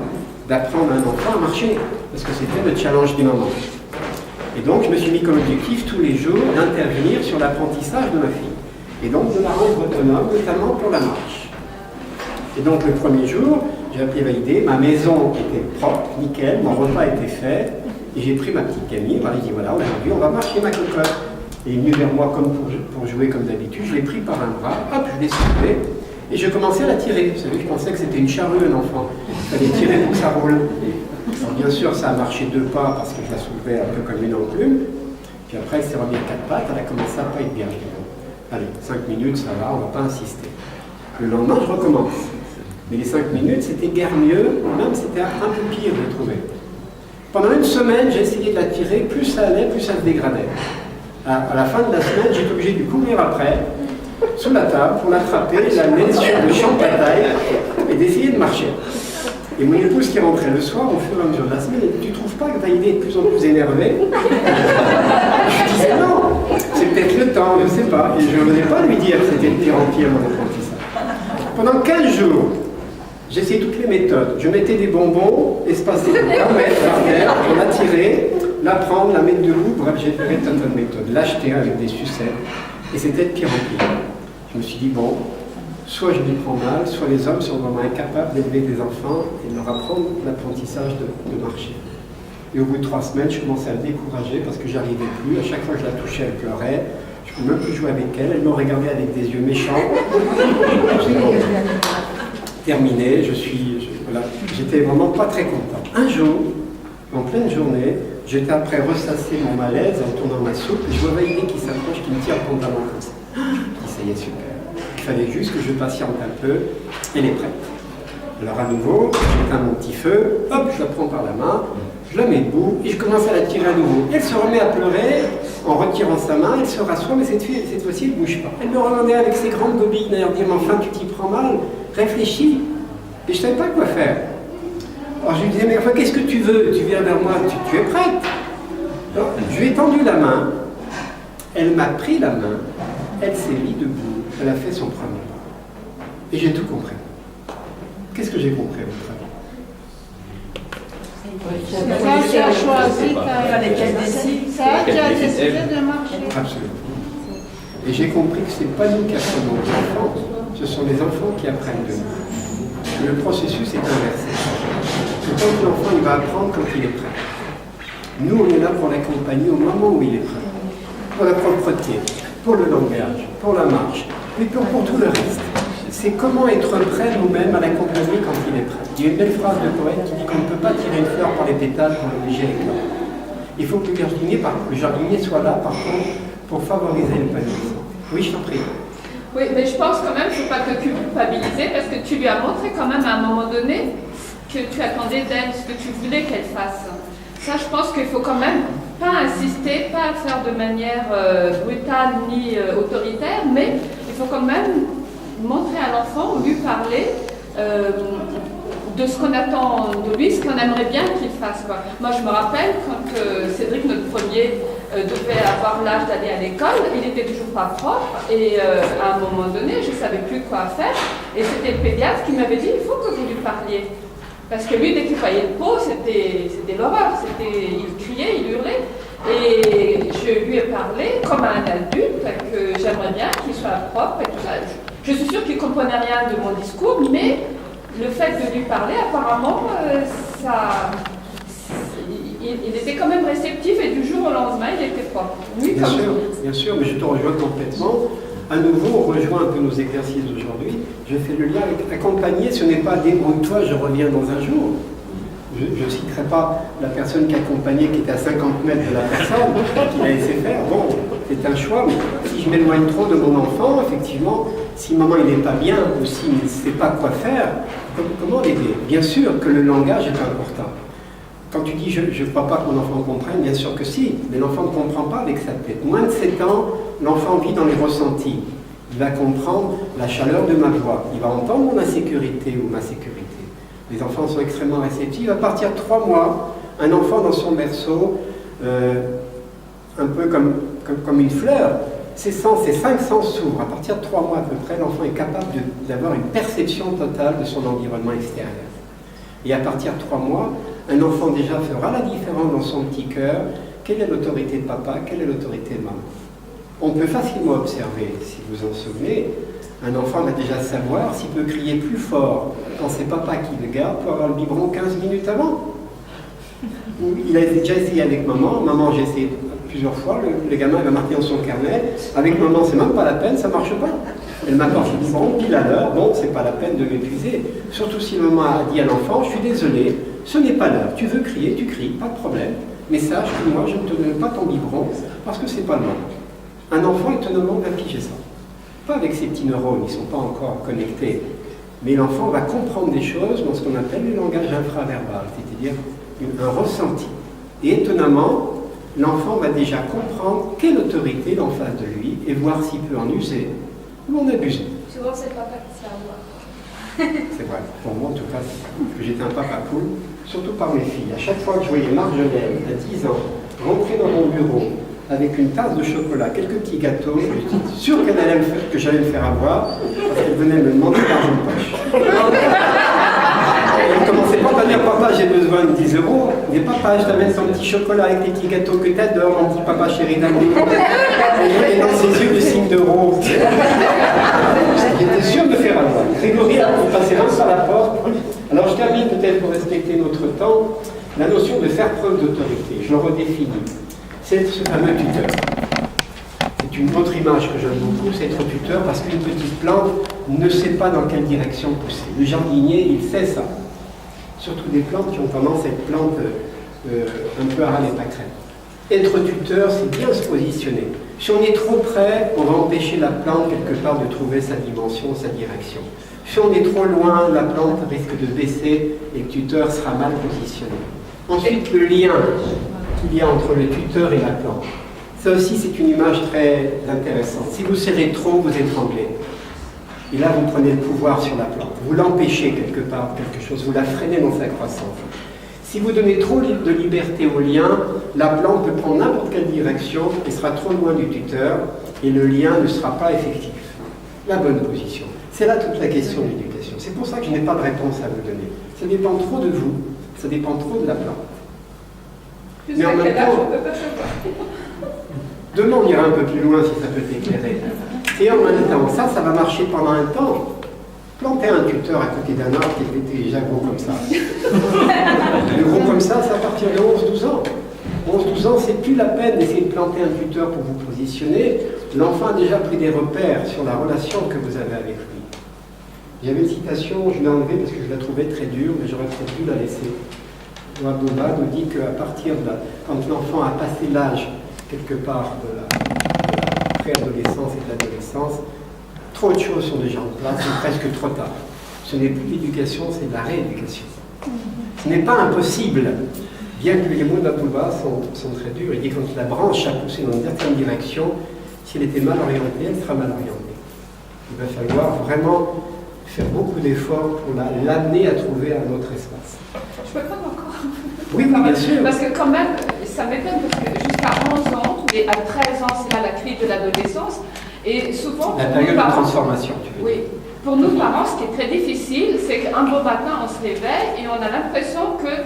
d'apprendre à un enfant à marcher. Parce que c'était le challenge du moment. Et donc, je me suis mis comme objectif tous les jours d'intervenir sur l'apprentissage de ma fille. Et donc, de la rendre autonome, notamment pour la marche. Et donc, le premier jour, j'ai appelé Vaïdé, ma maison était propre, nickel, mon repas était fait. Et j'ai pris ma petite Camille, voilà, il dit voilà, aujourd'hui on va marcher ma cocotte. Et il est venu vers moi comme pour jouer comme d'habitude, je l'ai pris par un bras, hop, je l'ai soulevé, et je commençais à la tirer. Vous savez, je pensais que c'était une charrue, un enfant. Il fallait tirer pour que ça roule. Alors bien sûr, ça a marché 2 pas parce que je la soulevais un peu comme une enclume. Puis après, elle s'est remise à 4 pattes, elle a commencé à pas être bien. Allez, 5 minutes, ça va, on ne va pas insister. Le lendemain, je recommence. Mais les 5 minutes, c'était guère mieux, même c'était un peu pire, je trouvais. Pendant 1 semaine, j'ai essayé de la tirer, plus ça allait, plus ça se dégradait. À la fin de la semaine, j'étais obligé de courir après, sous la table, pour l'attraper, l'amener sur le champ de bataille et d'essayer de marcher. Et mon épouse qui rentrait le soir, au fur et à mesure de la semaine, elle dit, tu trouves pas que Vaïdé est de plus en plus énervée? Je disais non, c'est peut-être le temps, je ne sais pas. Et je ne venais pas lui dire que c'était de pire en pire mon apprentissage. Pendant 15 jours, j'essayais toutes les méthodes. Je mettais des bonbons, espacés de 1 mètre par terre, pour la tirer, la prendre, la mettre debout. Bref, j'ai fait un tas de méthodes. L'acheter avec des sucettes. Et c'était de pire en pire. Je me suis dit, bon, soit je m'y prends mal, soit les hommes sont vraiment incapables d'élever des enfants et de leur apprendre l'apprentissage de marcher. Et au bout de 3 semaines, je commençais à me décourager parce que j'arrivais plus. À chaque fois que je la touchais, elle pleurait. Je ne pouvais même plus jouer avec elle. Elle me regardait avec des yeux méchants. Terminé, voilà, j'étais vraiment pas très content. Un jour, en pleine journée, j'étais après ressasser mon malaise en tournant ma soupe et je vois Vaïdé qui s'approche, qui me tire le pantalon comme ça. Ça y est, super. Il fallait juste que je patiente un peu. Elle est prête. Alors à nouveau, j'éteins mon petit feu, hop, je la prends par la main, je la mets debout et je commence à la tirer à nouveau. Elle se remet à pleurer en retirant sa main, elle se rassoit, mais cette fois-ci, elle ne bouge pas. Elle me regardait avec ses grandes gobines, d'ailleurs, dire, mais enfin, tu t'y prends mal, réfléchis. Et je ne savais pas quoi faire. Alors je lui disais, mais enfin, qu'est-ce que tu veux? Tu viens vers moi, tu es prête? Alors, je lui ai tendu la main, elle m'a pris la main, elle s'est mise debout, elle a fait son premier pas. Et j'ai tout compris. Qu'est-ce que j'ai compris à votre avis? Tu as choisi, tu as décidé de marcher. Absolument. Et j'ai compris que ce n'est pas nous qui apprenons aux enfants, ce sont les enfants qui apprennent de nous. Le processus est inversé. Que quand l'enfant il va apprendre quand il est prêt. Nous, on est là pour l'accompagner au moment où il est prêt. Pour la propreté, pour le langage, pour la marche, mais pour tout le reste. C'est comment être prêt nous-mêmes à l'accompagner quand il est prêt. Il y a une belle phrase de poète qui dit qu'on ne peut pas tirer une fleur par les pétales pour l'obliger à éclore. Il faut que le jardinier soit là, par contre, pour favoriser l'épanouissement. Oui, je t'en prie. Oui, mais je pense quand même qu'il ne faut pas te culpabiliser parce que tu lui as montré quand même à un moment donné que tu attendais d'elle, ce que tu voulais qu'elle fasse. Ça, je pense qu'il faut quand même pas insister, pas faire de manière brutale ni autoritaire, mais il faut quand même montrer à l'enfant ou lui parler de ce qu'on attend de lui, ce qu'on aimerait bien qu'il fasse, quoi. Moi, je me rappelle quand Cédric, notre premier, devait avoir l'âge d'aller à l'école, il n'était toujours pas propre et à un moment donné, je ne savais plus quoi faire et c'était le pédiatre qui m'avait dit « il faut que vous lui parliez ». Parce que lui, dès qu'il voyait le pot, c'était l'horreur, il criait, il hurlait. Et je lui ai parlé comme à un adulte, que j'aimerais bien qu'il soit propre et tout ça. Je suis sûre qu'il ne comprenait rien de mon discours, mais le fait de lui parler, apparemment, il était quand même réceptif et du jour au lendemain, il était propre. Lui, bien sûr, mais je te rejoins complètement. À nouveau, on rejoint un peu nos exercices d'aujourd'hui. Je fais le lien avec accompagner, ce n'est pas débrouille-toi, je reviens dans un jour. Je ne citerai pas la personne qui accompagnait qui était à 50 mètres de la personne, qui l'a laissé faire. Bon, c'est un choix, mais si je m'éloigne trop de mon enfant, effectivement, si maman il n'est pas bien ou s'il ne sait pas quoi faire, comment l'aider? Bien sûr que le langage est important. Quand tu dis je ne crois pas que mon enfant comprenne, bien sûr que si, mais l'enfant ne comprend pas avec sa tête. Moins de 7 ans, l'enfant vit dans les ressentis. Il va comprendre la chaleur de ma voix, il va entendre mon insécurité ou ma sécurité. Les enfants sont extrêmement réceptifs. À partir de 3 mois, un enfant dans son berceau, un peu comme une fleur, ses 5 sens s'ouvrent. À partir de 3 mois à peu près, l'enfant est capable d'avoir une perception totale de son environnement extérieur. Et à partir de 3 mois, un enfant déjà fera la différence dans son petit cœur. Quelle est l'autorité de papa? Quelle est l'autorité de maman? On peut facilement observer, si vous en souvenez, un enfant va déjà savoir s'il peut crier plus fort quand c'est papa qui le garde pour avoir le biberon 15 minutes avant. Il a déjà essayé avec maman. Maman, j'ai essayé plusieurs fois. Le gamin va marquer dans son carnet. Avec maman, c'est même pas la peine, ça marche pas. Elle m'apporte le biberon pile à l'heure. Bon, c'est pas la peine de m'épuiser. Surtout si maman a dit à l'enfant, je suis désolé, ce n'est pas l'heure. Tu veux crier, tu cries, pas de problème. Mais sache que moi, je ne te donne pas ton biberon parce que c'est pas le moment. Un enfant, étonnamment, va piger ça. Pas avec ses petits neurones, ils ne sont pas encore connectés. Mais l'enfant va comprendre des choses dans ce qu'on appelle le langage infraverbal, c'est-à-dire un ressenti. Et étonnamment, l'enfant va déjà comprendre quelle autorité est en face de lui et voir s'il peut en user ou en abuser. Souvent, c'est le papa qui se fait avoir. C'est vrai, pour moi en tout cas, parce que j'étais un papa cool, surtout par mes filles. À chaque fois que je voyais Marjolaine, à 10 ans, rentrer dans mon bureau avec une tasse de chocolat, quelques petits gâteaux, je suis sûr que j'allais me faire avoir, parce qu'elle venait me demander l'argent de poche. Elle ne commençait pas par dire « Papa, j'ai besoin de 10 euros ». Mais papa, je t'amène ton petit chocolat avec tes petits gâteaux que tu adores, mon petit papa chéri d'amour. Et dans ses yeux, le signe d'euro. J'étais sûr de me faire avoir. Grégory a passé même par la porte. Alors je termine peut-être pour respecter notre temps, la notion de faire preuve d'autorité. Je le redéfinis. C'est ce fameux tuteur. C'est une autre image que j'aime beaucoup, c'est être tuteur parce qu'une petite plante ne sait pas dans quelle direction pousser. Le jardinier, il sait ça. Surtout des plantes qui ont tendance à être plantes un peu à ras les pâquerettes. Être tuteur, c'est bien se positionner. Si on est trop près, on va empêcher la plante quelque part de trouver sa dimension, sa direction. Si on est trop loin, la plante risque de baisser et le tuteur sera mal positionné. Ensuite, le lien qu'il y a entre le tuteur et la plante. Ça aussi, c'est une image très intéressante. Si vous serrez trop, vous étranglez. Et là, vous prenez le pouvoir sur la plante. Vous l'empêchez quelque part, quelque chose. Vous la freinez dans sa croissance. Si vous donnez trop de liberté au lien, la plante peut prendre n'importe quelle direction et sera trop loin du tuteur et le lien ne sera pas effectif. La bonne position. C'est là toute la question de l'éducation. C'est pour ça que je n'ai pas de réponse à vous donner. Ça dépend trop de vous, ça dépend trop de la plante. Mais en même temps, demain on ira un peu plus loin si ça peut t'éclairer. Et en même temps, ça va marcher pendant un temps. Planter un tuteur à côté d'un arbre qui était déjà gros comme ça. Le gros comme ça, c'est à partir de 11-12 ans. 11-12 ans, c'est plus la peine d'essayer de planter un tuteur pour vous positionner. L'enfant a déjà pris des repères sur la relation que vous avez avec lui. J'avais une citation, je l'ai enlevée parce que je la trouvais très dure, mais j'aurais peut-être dû la laisser. Boba nous dit qu'à partir de quand l'enfant a passé l'âge quelque part de la préadolescence et de l'adolescence, trop de choses sont déjà en place, c'est presque trop tard. Ce n'est plus l'éducation, c'est de la rééducation. Ce n'est pas impossible, bien que les mots d'Abdullah sont très durs. Il dit quand la branche a poussé dans une certaine direction, si elle était mal orientée, elle sera mal orientée. Il va falloir vraiment faire beaucoup d'efforts pour l'amener à trouver un autre espace. Je peux prendre encore un peu. Oui, bien sûr. Parce que quand même, ça m'étonne parce que jusqu'à 11 ans, et à 13 ans, c'est là la crise de l'adolescence. Et souvent, La période de transformation, tu veux dire. Oui. Pour nous parents, ce qui est très difficile, c'est qu'un beau matin, on se réveille et on a l'impression que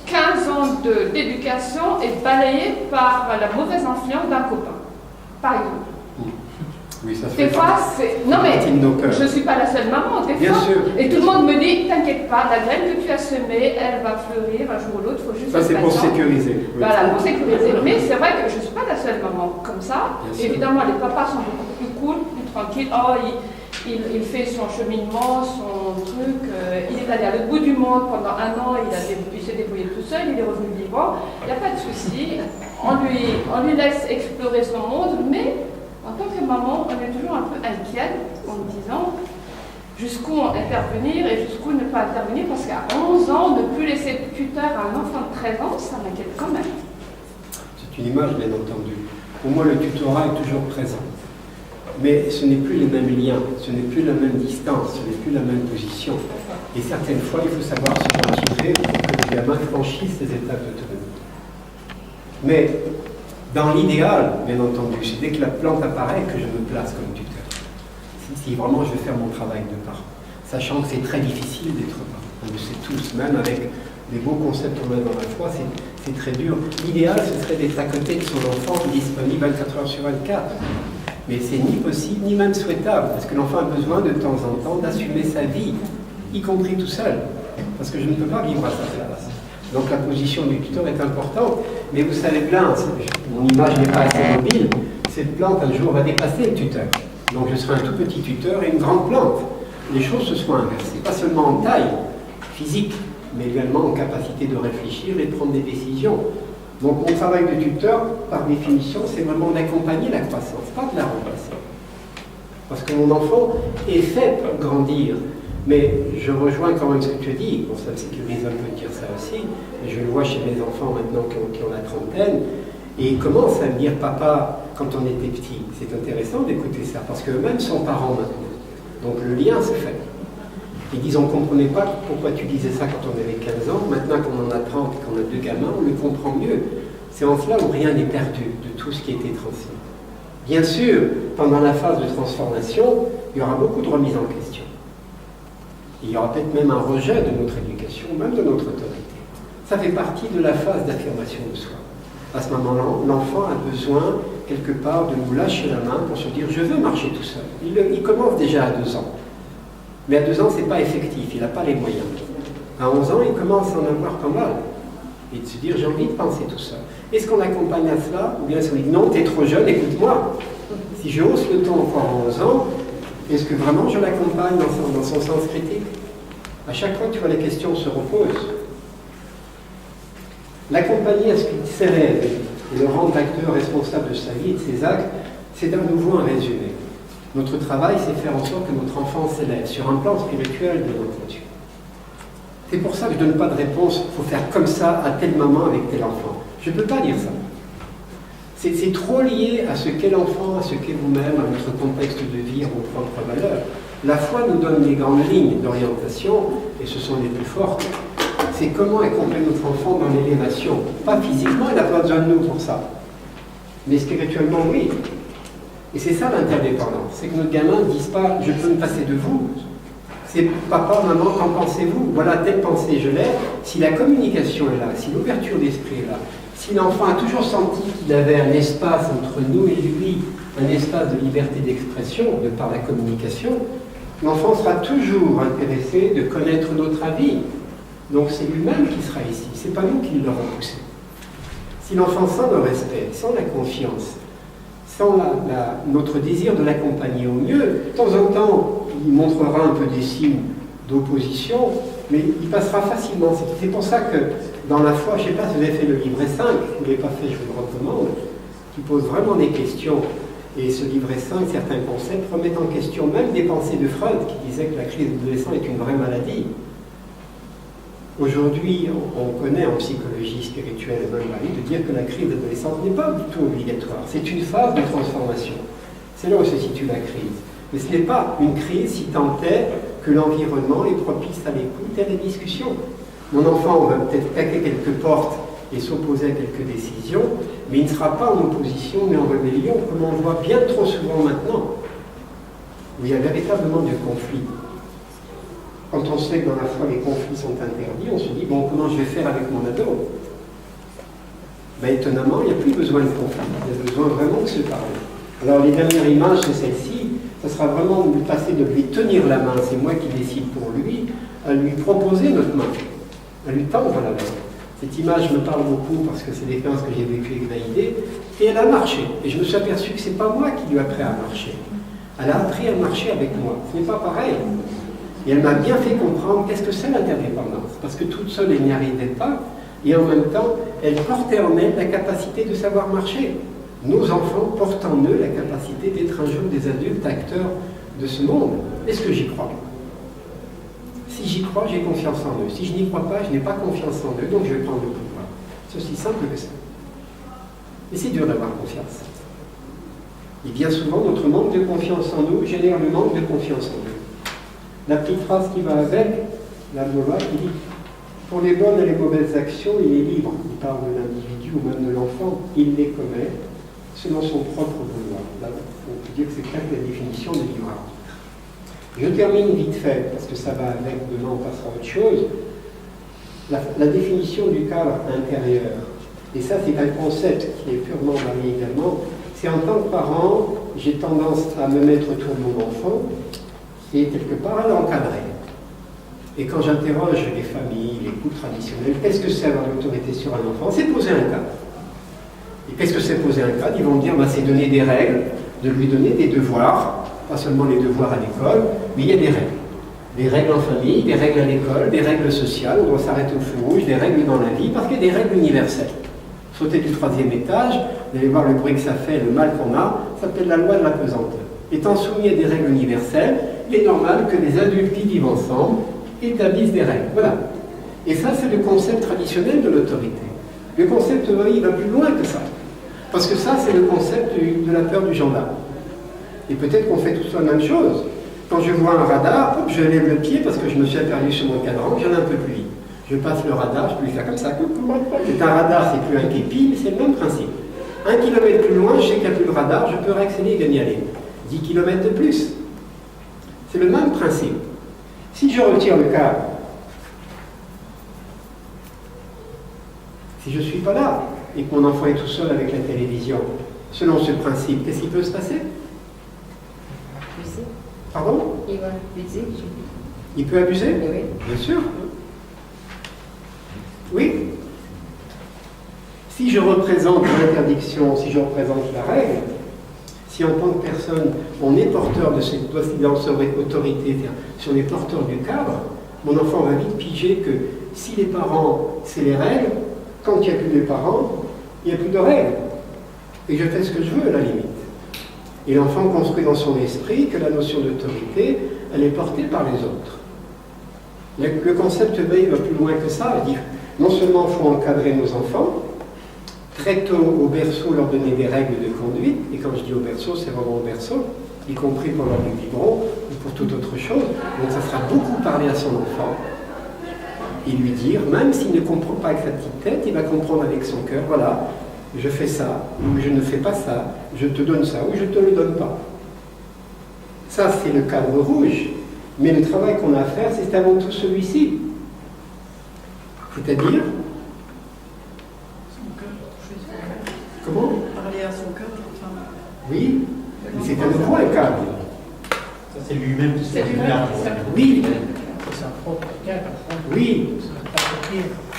15 ans d'éducation est balayé par la mauvaise influence d'un copain, par exemple. Oui, ça se Des fait. fois, c'est... Non mais, partie de nos cœurs. je ne suis pas la seule maman, des Bien fois. sûr. Et tout le monde me dit, t'inquiète pas, la graine que tu as semée, elle va fleurir un jour ou l'autre, il faut juste Ça, être c'est pour patient. sécuriser. Oui. Voilà, pour sécuriser. Mais c'est vrai que je ne suis pas la seule maman comme ça. Bien sûr. Évidemment, les papas sont beaucoup plus cool, plus tranquilles. Oh, il fait son cheminement, son truc. Il est allé à l'autre bout du monde pendant 1 an, il s'est débrouillé tout seul, il est revenu vivant. Il n'y a pas de souci. On lui laisse explorer son monde, mais en tant que maman, on est toujours un peu inquiète en me disant jusqu'où intervenir et jusqu'où ne pas intervenir, parce qu'à 11 ans, ne plus laisser tuteur à un enfant de 13 ans, ça m'inquiète quand même. C'est une image, bien entendu. Pour moi, le tutorat est toujours présent. Mais ce n'est plus les mêmes liens, ce n'est plus la même distance, ce n'est plus la même position. Et certaines fois, il faut savoir se retirer pour que le gamin franchisse ces étapes d'autonomie. Mais dans l'idéal, bien entendu, c'est dès que la plante apparaît que je me place comme tuteur. Si vraiment je vais faire mon travail de parent, sachant que c'est très difficile d'être parent. On le sait tous, même avec les beaux concepts qu'on a dans la foi, c'est très dur. L'idéal, ce serait d'être à côté de son enfant, disponible 24 heures sur 24. Mais c'est ni possible, ni même souhaitable, parce que l'enfant a besoin de temps en temps d'assumer sa vie, y compris tout seul, parce que je ne peux pas vivre à sa place. Donc la position du tuteur est importante, mais vous savez bien, mon image n'est pas assez mobile, cette plante un jour va dépasser le tuteur. Donc je serai un tout petit tuteur et une grande plante. Les choses se sont inversées, pas seulement en taille physique, mais également en capacité de réfléchir et de prendre des décisions. Donc mon travail de tuteur, par définition, c'est vraiment d'accompagner la croissance, pas de la remplacer. Parce que mon enfant est fait pour grandir. Mais je rejoins quand même ce que tu dis, bon, ça me sécurise un peu de dire ça aussi, mais je le vois chez mes enfants maintenant qui ont la trentaine, et ils commencent à me dire, papa, quand on était petit, c'est intéressant d'écouter ça, parce qu'eux-mêmes sont parents maintenant. Donc le lien se fait. Ils disent, on ne comprenait pas pourquoi tu disais ça quand on avait 15 ans, maintenant qu'on en a 30 et qu'on a 2 gamins, on le comprend mieux. C'est en cela où rien n'est perdu de tout ce qui a été transmis. Bien sûr, pendant la phase de transformation, il y aura beaucoup de remises en question. Il y aura peut-être même un rejet de notre éducation, même de notre autorité. Ça fait partie de la phase d'affirmation de soi. À ce moment-là, l'enfant a besoin, quelque part, de nous lâcher la main pour se dire « je veux marcher tout seul ». Il commence déjà à 2 ans. Mais à 2 ans, ce n'est pas effectif, il n'a pas les moyens. À 11 ans, il commence à en avoir pas mal. Et de se dire « j'ai envie de penser tout seul ». Est-ce qu'on accompagne à cela? Ou bien est-ce qu'on dit « non, tu es trop jeune, écoute-moi ». Si je hausse le ton encore à 11 ans, est-ce que vraiment je l'accompagne dans son sens critique? À chaque fois, tu vois, les questions se reposent. L'accompagner à ce qu'il s'élève et le rendre acteur responsable de sa vie et de ses actes, c'est à nouveau un résumé. Notre travail, c'est faire en sorte que notre enfant s'élève sur un plan spirituel, bien entendu. C'est pour ça que je ne donne pas de réponse, il faut faire comme ça à tel moment avec tel enfant. Je ne peux pas dire ça. C'est trop lié à ce qu'est l'enfant, à ce qu'est vous-même, à votre contexte de vie, à vos propres valeurs. La foi nous donne les grandes lignes d'orientation, et ce sont les plus fortes. C'est comment accompagner notre enfant dans l'élévation. Pas physiquement, il n'a pas besoin de nous pour ça. Mais spirituellement, oui. Et c'est ça l'interdépendance. C'est que nos gamins ne disent pas « je peux me passer de vous ». C'est « papa, maman, qu'en pensez-vous » Voilà, telle pensée je l'ai. Si la communication est là, si l'ouverture d'esprit est là, si l'enfant a toujours senti qu'il avait un espace entre nous et lui, un espace de liberté d'expression, de par la communication, l'enfant sera toujours intéressé de connaître notre avis. Donc c'est lui-même qui sera ici, c'est pas nous qui l'aurons poussé. Si l'enfant sans le respect, sans la confiance, sans notre désir de l'accompagner au mieux, de temps en temps, il montrera un peu des signes d'opposition, mais il passera facilement. C'est pour ça que dans la foi, je ne sais pas si vous avez fait le livret 5, vous ne l'avez pas fait, je vous le recommande, qui pose vraiment des questions. Et ce livret 5, certains concepts remettent en question même des pensées de Freud, qui disait que la crise d'adolescent est une vraie maladie. Aujourd'hui, on connaît en psychologie spirituelle et même de dire que la crise d'adolescence n'est pas du tout obligatoire. C'est une phase de transformation. C'est là où se situe la crise. Mais ce n'est pas une crise si tant est que l'environnement est propice à l'écoute et à la discussion. Mon enfant va peut-être claquer quelques portes et s'opposer à quelques décisions, mais il ne sera pas en opposition mais en rébellion, comme on voit bien trop souvent maintenant, où il y a véritablement du conflit. Quand on sait que dans la foi les conflits sont interdits, on se dit, bon, comment je vais faire avec mon ado? Ben, étonnamment, il n'y a plus besoin de conflit, il y a besoin vraiment de se parler. Alors les dernières images, c'est celle-ci, ce sera vraiment de passer de lui tenir la main, c'est moi qui décide pour lui, à lui proposer notre main, à lui tendre la main. Cette image me parle beaucoup parce que c'est l'expérience que j'ai vécue avec Naïdé, et elle a marché. Et je me suis aperçu que ce n'est pas moi qui lui ai appris à marcher. Elle a appris à marcher avec moi. Ce n'est pas pareil. Et elle m'a bien fait comprendre qu'est-ce que c'est l'interdépendance. Parce que toute seule, elle n'y arrivait pas. Et en même temps, elle portait en elle la capacité de savoir marcher. Nos enfants portent en eux la capacité d'être un jour des adultes acteurs de ce monde. Est-ce que j'y crois? Si j'y crois, j'ai confiance en eux. Si je n'y crois pas, je n'ai pas confiance en eux, donc je vais prendre le pouvoir. C'est aussi simple que ça. Mais c'est dur d'avoir confiance. Et bien souvent, notre manque de confiance en nous génère le manque de confiance en eux. La petite phrase qui va avec, la loi qui dit « Pour les bonnes et les mauvaises actions, il est libre. » Il parle de l'individu ou même de l'enfant. Il les commet selon son propre vouloir. Là, on peut dire que c'est clair que la définition de libre arbitre. Je termine vite fait, parce que ça va avec, demain on passera à autre chose. La définition du cadre intérieur. Et ça, c'est un concept qui est purement varié également. C'est en tant que parent, j'ai tendance à me mettre autour de mon enfant et quelque part à l'encadrer. Et quand j'interroge les familles, les couples traditionnels, qu'est-ce que c'est avoir l'autorité sur un enfant? C'est poser un cadre. Et qu'est-ce que c'est poser un cadre? Ils vont me dire, c'est donner des règles, de lui donner des devoirs, pas seulement les devoirs à l'école, mais il y a des règles. Des règles en famille, des règles à l'école, des règles sociales, on doit s'arrêter au feu rouge, des règles dans la vie, parce qu'il y a des règles universelles. Sauter du 3e étage, vous allez voir le bruit que ça fait, le mal qu'on a, ça s'appelle la loi de la pesanteur. Étant soumis à des règles universelles, il est normal que les adultes qui vivent ensemble établissent des règles. Voilà. Et ça, c'est le concept traditionnel de l'autorité. Le concept, il va plus loin que ça. Parce que ça, c'est le concept de la peur du gendarme. Et peut-être qu'on fait tous la même chose. Quand je vois un radar, je lève le pied parce que je me suis aperçu sur mon cadran, j'en ai un peu plus vite. Je passe le radar, je peux lui faire comme ça. C'est un radar, c'est plus un képi, mais c'est le même principe. 1 kilomètre plus loin, je sais qu'il n'y a plus de radar, je peux réaccéder et gagner à l'aide. 10 km de plus. C'est le même principe. Si je retire le câble, si je ne suis pas là, et que mon enfant est tout seul avec la télévision, selon ce principe, qu'est-ce qui peut se passer? Pardon? Il va abuser. Il peut abuser? Oui. Bien sûr. Oui. Si je représente l'interdiction, si je représente la règle, si en tant que personne, on est porteur de cette autorité, si on est porteur du cadre, mon enfant va vite piger que si les parents, c'est les règles, quand il n'y a plus de parents, il n'y a plus de règles. Et je fais ce que je veux à la limite. Et l'enfant construit dans son esprit que la notion d'autorité, elle est portée par les autres. Le concept veille va plus loin que ça. Il dit, non seulement il faut encadrer nos enfants, très tôt au berceau leur donner des règles de conduite, et quand je dis au berceau, c'est vraiment au berceau, y compris pour leur biberon ou pour toute autre chose. Donc ça sera beaucoup parler à son enfant et lui dire, même s'il ne comprend pas avec sa petite tête, il va comprendre avec son cœur, voilà, je fais ça, ou je ne fais pas ça, je te donne ça, ou je ne te le donne pas. Ça, c'est le cadre rouge. Mais le travail qu'on a à faire, c'est avant tout celui-ci. C'est-à-dire comment? Parler à son cœur. Oui, mais c'est à nouveau un cadre. Ça, c'est lui-même qui se fait. Oui. C'est sa propre cadre. Oui.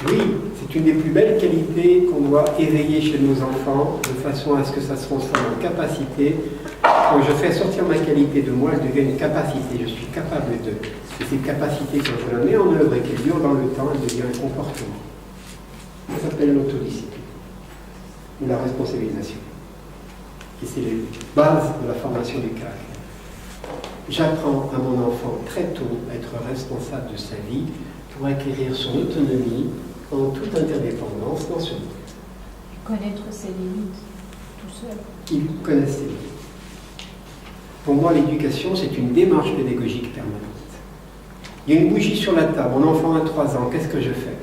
Oui, c'est une des plus belles qualités qu'on doit éveiller chez nos enfants, de façon à ce que ça se transforme en capacité. Quand je fais sortir ma qualité de moi, elle devient une capacité, je suis capable de. Et cette capacité, quand je la mets en œuvre et qu'elle dure dans le temps, elle devient un comportement. Ça s'appelle l'autodiscipline, ou la responsabilisation. Et c'est les bases de la formation du caractère. J'apprends à mon enfant très tôt à être responsable de sa vie, pour acquérir son autonomie en toute interdépendance dans ce monde. Connaître ses limites, tout seul. Ils connaissent ses limites. Pour moi, l'éducation, c'est une démarche pédagogique permanente. Il y a une bougie sur la table, mon enfant a 3 ans, qu'est-ce que je fais?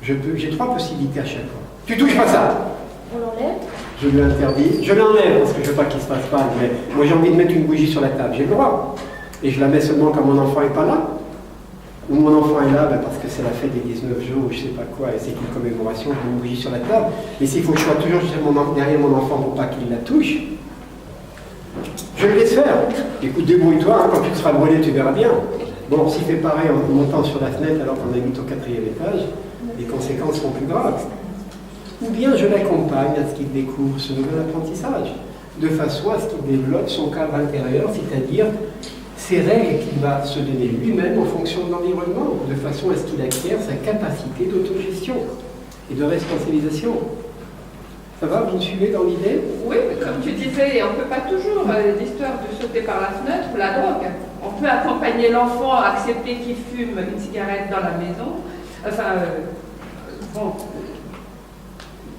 J'ai 3 possibilités à chaque fois. Tu touches pas ça! On l'enlève? Je lui interdis, je l'enlève parce que je veux pas qu'il se passe pas, mais moi j'ai envie de mettre une bougie sur la table, j'ai le droit. Et je la mets seulement quand mon enfant n'est pas là. Ou mon enfant est là parce que c'est la fête des 19 jours ou je sais pas quoi, et c'est une commémoration, je mets une bougie sur la table. Mais s'il faut que je sois toujours derrière mon enfant pour pas qu'il la touche, je le laisse faire. Écoute, débrouille-toi, hein, quand tu te seras brûlé, tu verras bien. Bon, s'il fait pareil en montant sur la fenêtre alors qu'on habite au 4e étage, les conséquences seront plus graves. Ou bien je l'accompagne à ce qu'il découvre ce nouvel apprentissage, de façon à ce qu'il développe son cadre intérieur, c'est-à-dire ces règles qu'il va se donner lui-même en fonction de l'environnement, de façon à ce qu'il acquiert sa capacité d'autogestion et de responsabilisation. Ça va, vous me suivez dans l'idée? Oui, comme tu disais, on ne peut pas toujours l'histoire de sauter par la fenêtre ou la drogue. On peut accompagner l'enfant, accepter qu'il fume une cigarette dans la maison. Enfin, bon,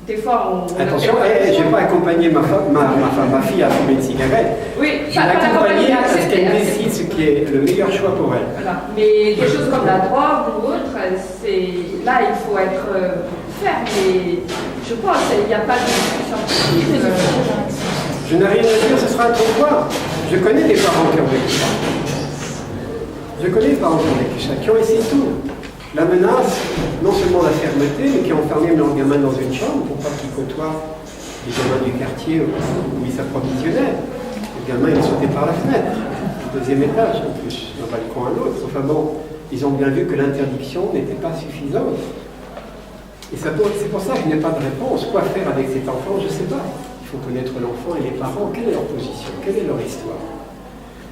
des fois on... Attention, je n'ai pas accompagné ma fille à fumer une cigarette. Oui, je l'ai accompagnée à ce qu'elle décide ce qui est le meilleur choix pour elle. Voilà. Mais des choses comme la drogue ou autre, là il faut être ferme. Et je pense qu'il n'y a pas de discussion possible. Je n'ai rien à dire, ce sera un trompe-l'œil. Je connais des parents qui ont vécu ça. Je connais des parents qui ont vécu ça, qui ont essayé tout. La menace, non seulement la fermeté, mais qui a enfermé leur gamin dans une chambre pour pas qu'il côtoie les gamins du quartier où il s'approvisionnait. Le gamin, il sautait par la fenêtre, du 2e étage, en plus, d'un balcon à l'autre. Enfin bon, ils ont bien vu que l'interdiction n'était pas suffisante. Et c'est pour ça que je n'ai pas de réponse. Quoi faire avec cet enfant, je ne sais pas. Il faut connaître l'enfant et les parents. Quelle est leur position? Quelle est leur histoire?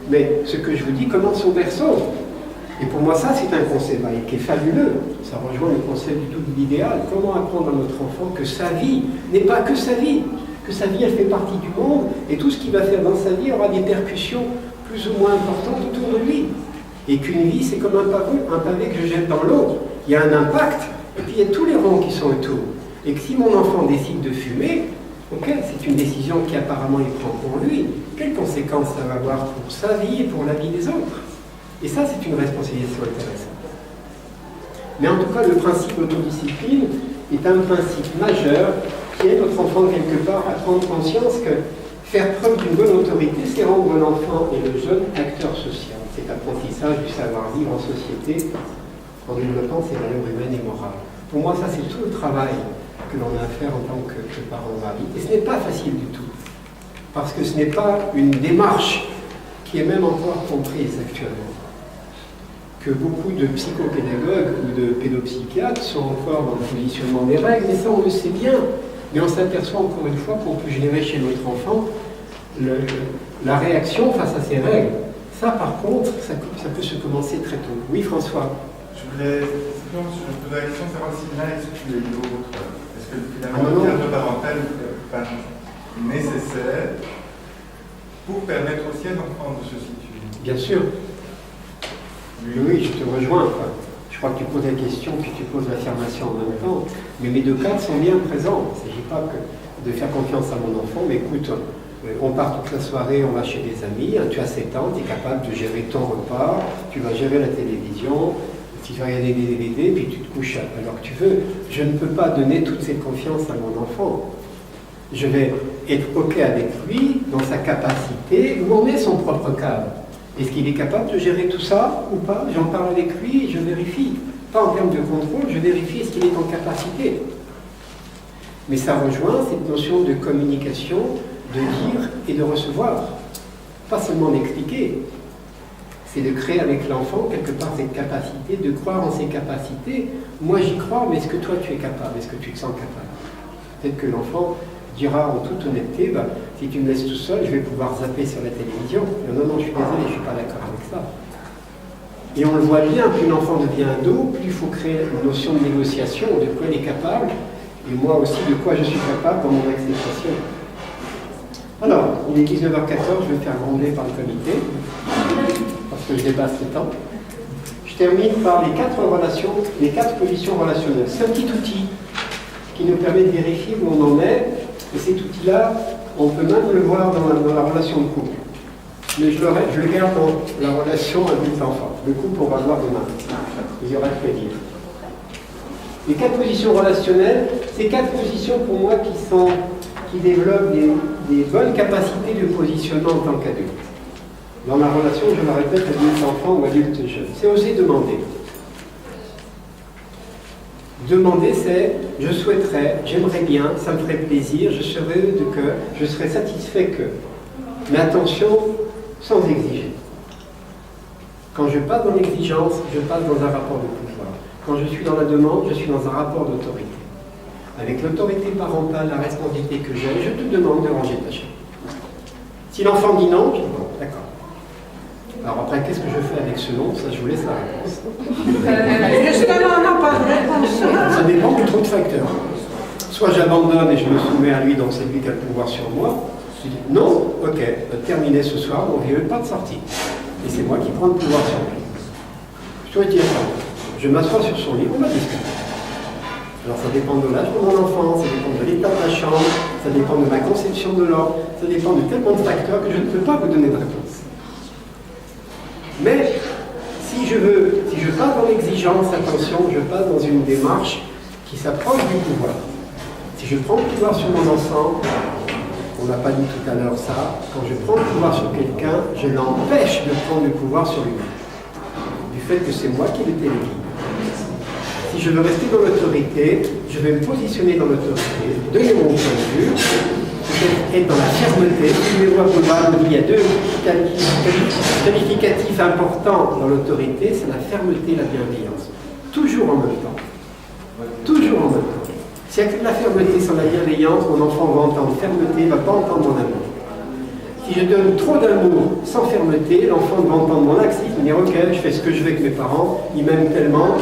Mais ce que je vous dis commence au berceau. Et pour moi, ça, c'est un concept qui est fabuleux. Ça rejoint le concept du tout de l'idéal. Comment apprendre à notre enfant que sa vie n'est pas que sa vie, que sa vie, elle fait partie du monde, et tout ce qu'il va faire dans sa vie aura des percussions plus ou moins importantes autour de lui. Et qu'une vie, c'est comme un pavé que je jette dans l'eau. Il y a un impact, et puis il y a tous les rangs qui sont autour. Et que si mon enfant décide de fumer, ok, c'est une décision qui apparemment il prend pour lui. Quelles conséquences ça va avoir pour sa vie et pour la vie des autres? Et ça, c'est une responsabilisation intéressante. Mais en tout cas, le principe d'autodiscipline est un principe majeur qui aide notre enfant quelque part à prendre conscience que faire preuve d'une bonne autorité, c'est rendre l'enfant et le jeune acteur social. Cet apprentissage du savoir-vivre en société en développant ses valeurs humaines et morales. Pour moi, ça, c'est tout le travail que l'on a à faire en tant que parent valide. Et ce n'est pas facile du tout. Parce que ce n'est pas une démarche qui est même encore comprise actuellement. Que beaucoup de psychopédagogues ou de pédopsychiatres sont encore dans le positionnement des règles, mais ça on le sait bien. Mais on s'aperçoit encore une fois qu'on peut générer chez notre enfant la réaction face à ces règles. Ça par contre, ça peut se commencer très tôt. Oui François? Je voulais poser la question de savoir si l'un exclut l'autre. Est-ce que finalement le cadre parental n'est pas nécessaire pour permettre aussi à l'enfant de se situer? Bien sûr. Oui, je te rejoins. Je crois que tu poses la question puis tu poses l'affirmation en même temps. Mais mes deux cadres sont bien présents. Il ne s'agit pas de faire confiance à mon enfant, mais écoute, on part toute la soirée, on va chez des amis, tu as 7 ans, tu es capable de gérer ton repas, tu vas gérer la télévision, tu vas regarder des DVD, puis tu te couches à l'heure que tu veux. Je ne peux pas donner toute cette confiance à mon enfant. Je vais être OK avec lui dans sa capacité, où en est son propre cadre. Est-ce qu'il est capable de gérer tout ça ou pas? J'en parle avec lui et je vérifie. Pas en termes de contrôle, je vérifie est-ce qu'il est en capacité. Mais ça rejoint cette notion de communication, de dire et de recevoir. Pas seulement d'expliquer. C'est de créer avec l'enfant quelque part cette capacité, de croire en ses capacités. Moi j'y crois, mais est-ce que toi tu es capable? Est-ce que tu te sens capable? Peut-être que l'enfant dira en toute honnêteté, si tu me laisses tout seul, je vais pouvoir zapper sur la télévision. Non, je suis désolé, je ne suis pas d'accord avec ça. Et on le voit bien, plus l'enfant devient ado, plus il faut créer une notion de négociation, de quoi il est capable, et moi aussi de quoi je suis capable dans mon acceptation. Alors, il est 19h14, je vais me faire gronder par le comité, parce que je dépasse le temps. Je termine par les 4 relations, les 4 positions relationnelles. C'est un petit outil qui nous permet de vérifier où on en est. Et cet outil-là, on peut même le voir dans la relation de couple. Mais je le garde dans la relation adulte-enfant. Le couple, on va le voir demain. Il y aura de quoi dire. Les 4 positions relationnelles, c'est 4 positions pour moi qui développent des bonnes capacités de positionnement en tant qu'adulte. Dans la relation, je le répète, adulte-enfant ou adulte-jeune. C'est oser demander. Demander, c'est je souhaiterais, j'aimerais bien, ça me ferait plaisir, je serais heureux de que, je serais satisfait que. Mais attention, sans exiger. Quand je passe dans l'exigence, je passe dans un rapport de pouvoir. Quand je suis dans la demande, je suis dans un rapport d'autorité. Avec l'autorité parentale, la responsabilité que j'ai, je te demande de ranger ta chambre. Si l'enfant dit non, je dis bon, d'accord. Alors après, qu'est-ce que je fais avec ce non? Ça, je vous laisse la réponse. Justement, on n'a pas de réponse. Ça dépend de trop de facteurs. Soit j'abandonne et je me soumets à lui, donc c'est lui qui a le pouvoir sur moi. Je dis non, ok, terminé ce soir, mon vieux, pas de sortie. Et c'est moi qui prends le pouvoir sur lui. Je te retire ça. Je m'assois sur son lit, on va discuter. Alors ça dépend de l'âge de mon enfant, ça dépend de l'état de la chambre, ça dépend de ma conception de l'ordre, ça dépend de tellement de facteurs que je ne peux pas vous donner de réponse. Mais si je passe dans l'exigence, attention, je passe dans une démarche qui s'approche du pouvoir. Si je prends le pouvoir sur mon enfant, on n'a pas dit tout à l'heure ça, quand je prends le pouvoir sur quelqu'un, je l'empêche de prendre le pouvoir sur lui-même. Du fait que c'est moi qui le téléguide. Si je veux rester dans l'autorité, je vais me positionner dans l'autorité, donner mon point de vue, être dans la fermeté. Si les lois globales, il y a 2 qualificatifs importants dans l'autorité, c'est la fermeté et la bienveillance. Toujours en même temps. Toujours en même temps. S'il n'y a que de la fermeté sans la bienveillance, mon enfant va entendre fermeté, ne va pas entendre mon amour. Si je donne trop d'amour sans fermeté, l'enfant va entendre mon laxisme, il va dire ok, je fais ce que je veux avec mes parents, ils m'aiment tellement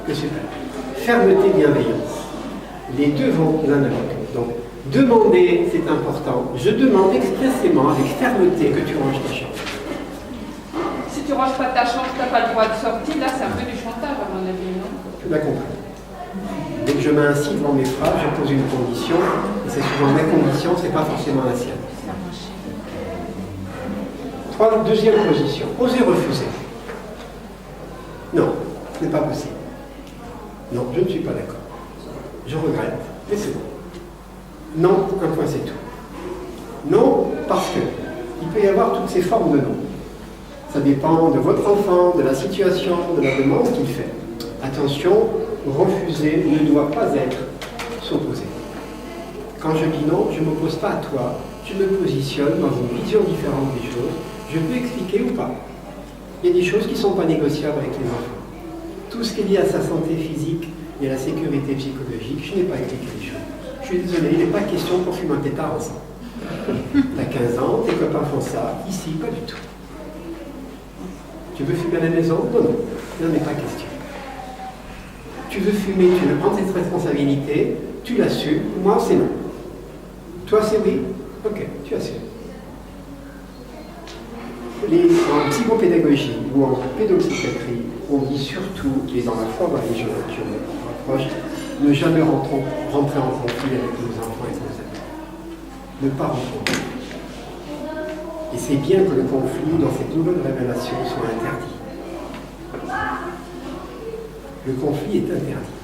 que super. Fermeté, bienveillance. Les deux vont l'un à l'autre. Donc, demander, c'est important. Je demande expressément, avec fermeté, que tu ranges ta chambre. Si tu ranges pas ta chambre, tu n'as pas le droit de sortir, là c'est un peu du chantage à mon avis, non? Tu l'as compris. Dès que je mets ainsi devant mes phrases, je pose une condition, et c'est souvent ma condition, c'est pas forcément la sienne. Deuxième position, oser refuser. Non, ce n'est pas possible. Non, je ne suis pas d'accord. Je regrette, mais c'est bon. Non, un point c'est tout. Non, parce que il peut y avoir toutes ces formes de non. Ça dépend de votre enfant, de la situation, de la demande qu'il fait. Attention, refuser ne doit pas être s'opposer. Quand je dis non, je ne m'oppose pas à toi, je me positionne dans une vision différente des choses, je peux expliquer ou pas. Il y a des choses qui ne sont pas négociables avec les enfants. Tout ce qui est lié à sa santé physique et à la sécurité psychologique, je n'ai pas expliqué les choses. Je suis désolé, il n'est pas question qu'on fume un pétard ensemble. T'as 15 ans, tes copains font ça, ici, pas du tout. Tu veux fumer à la maison? Non, non, il n'en est pas question. Tu veux fumer, tu veux prendre cette responsabilité, tu l'assumes, moi c'est non. Toi c'est oui? Ok, tu assumes. En psychopédagogie ou en pédopsychiatrie, on dit surtout, et dans la foi religieuse que je me rapproche, ne jamais rentrer en conflit avec nos enfants et nos amis. Ne pas rentrer en conflit. Et c'est bien que le conflit, dans cette nouvelle révélation, soit interdit. Le conflit est interdit.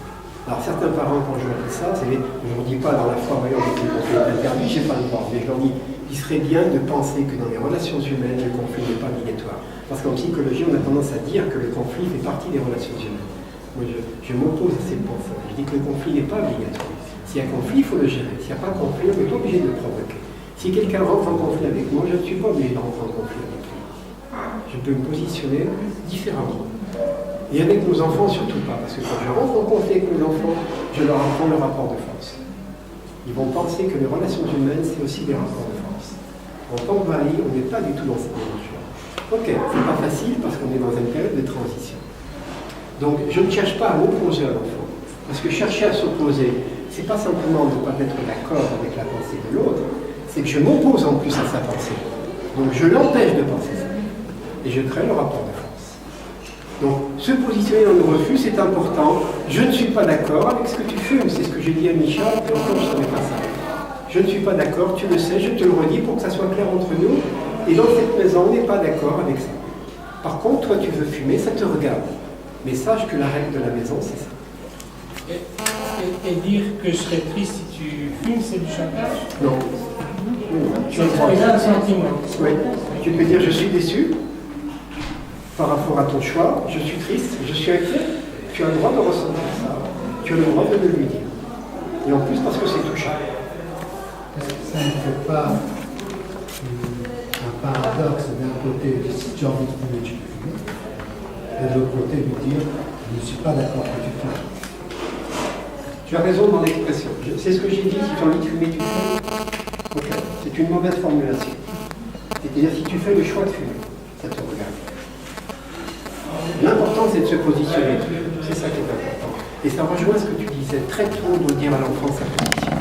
Alors certains parents, quand je leur dis ça, je ne leur dis pas dans la foi voyant que le conflit est interdit, je n'ai pas le droit, mais je leur dis, il serait bien de penser que dans les relations humaines, le conflit n'est pas obligatoire. Parce qu'en psychologie, on a tendance à dire que le conflit fait partie des relations humaines. Moi, je m'oppose à cette pensée. Je dis que le conflit n'est pas obligatoire. S'il y a conflit, il faut le gérer. S'il n'y a pas de conflit, on n'est pas obligé de le provoquer. Si quelqu'un rentre en conflit avec moi, je ne suis pas obligé de rentrer en conflit avec lui. Je peux me positionner différemment. Et avec nos enfants, surtout pas. Parce que quand je rentre en conflit avec mes enfants, je leur apprends le rapport de force. Ils vont penser que les relations humaines, c'est aussi des rapports de force. En tant que mari, on n'est pas du tout dans cette démarche-là. Ok, c'est pas facile parce qu'on est dans une période de transition. Donc, je ne cherche pas à m'opposer à l'enfant. Parce que chercher à s'opposer, c'est pas simplement de ne pas être d'accord avec la pensée de l'autre, c'est que je m'oppose en plus à sa pensée. Donc, je l'empêche de penser ça. Et je crée le rapport de force. Donc, se positionner dans le refus, c'est important. Je ne suis pas d'accord avec ce que tu fumes. C'est ce que j'ai dit à Micha, et encore je ne savais pas ça. Je ne suis pas d'accord, tu le sais, je te le redis pour que ça soit clair entre nous. Et dans cette maison, on n'est pas d'accord avec ça. Par contre, toi, tu veux fumer, ça te regarde. Mais sache que la règle de la maison, c'est ça. Et dire que je serais triste si tu fumes, c'est du chantage? Non. Tu exprimes un sentiment. Oui. Tu peux dire je suis déçu par rapport à ton choix, je suis triste, je suis inquiet. Tu as le droit de ressentir ça. Tu as le droit de le lui dire. Et en plus parce que c'est touchant. Est-ce que ça ne fait pas un paradoxe d'un côté, si tu as envie de fumer, tu peux fumer, et de l'autre côté, lui dire je ne suis pas d'accord que tu fumes. Tu as raison dans l'expression. C'est ce que j'ai dit, si tu as envie de fumer, tu fumes. Ok, c'est une mauvaise formulation. C'est-à-dire si tu fais le choix de fumer, ça te regarde. L'important c'est de se positionner. C'est ça qui est important. Et ça rejoint ce que tu disais, très tôt de dire à l'enfant sa position.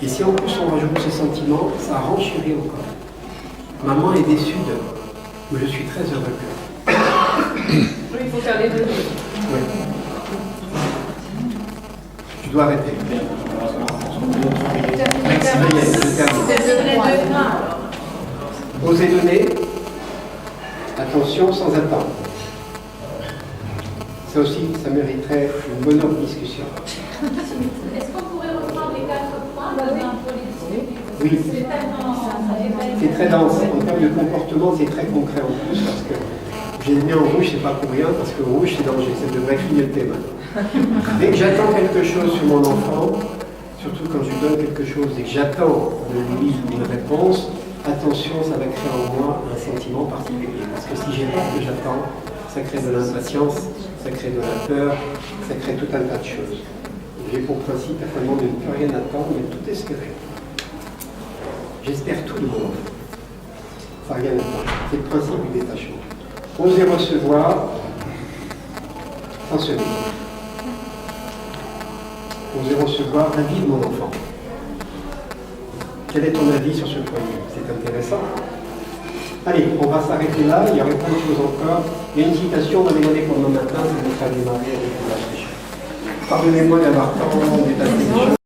Et si en plus on rajoute ce sentiment, ça renchérit encore. Maman est déçue de, ou je suis très heureux que. Oui, il faut faire les deux. Oui. Tu dois arrêter. Oser donner, attention sans attendre. Ça aussi, ça mériterait une bonne autre discussion. Est-ce qu'on pourrait reprendre les 4 points dans un politique? Oui, C'est tellement c'est très dense. En termes de comportement, c'est très concret en plus parce que j'ai mis en rouge, c'est pas pour rien, parce que rouge c'est danger, ça devrait clignoter maintenant. Dès que j'attends quelque chose sur mon enfant, surtout quand je lui donne quelque chose et que j'attends de lui une réponse, attention, ça va créer en moi un sentiment particulier. Parce que si j'ai pas ce que j'attends, ça crée de l'impatience, ça crée de la peur, ça crée tout un tas de choses. J'ai pour principe personnellement de ne plus rien attendre, mais tout espérer. J'espère tout de mon enfant. Ça rien attendre. C'est le principe du détachement. Oser recevoir sans se dire. Oser recevoir l'avis de mon enfant. Quel est ton avis sur ce point de vue? C'est intéressant. Allez, on va s'arrêter là, il y aurait plein de choses encore. Il y a une citation, on va demander pour demain matin, c'est de faire démarrer avec la Pardonnez-moi d'avoir tant dépassé les choses.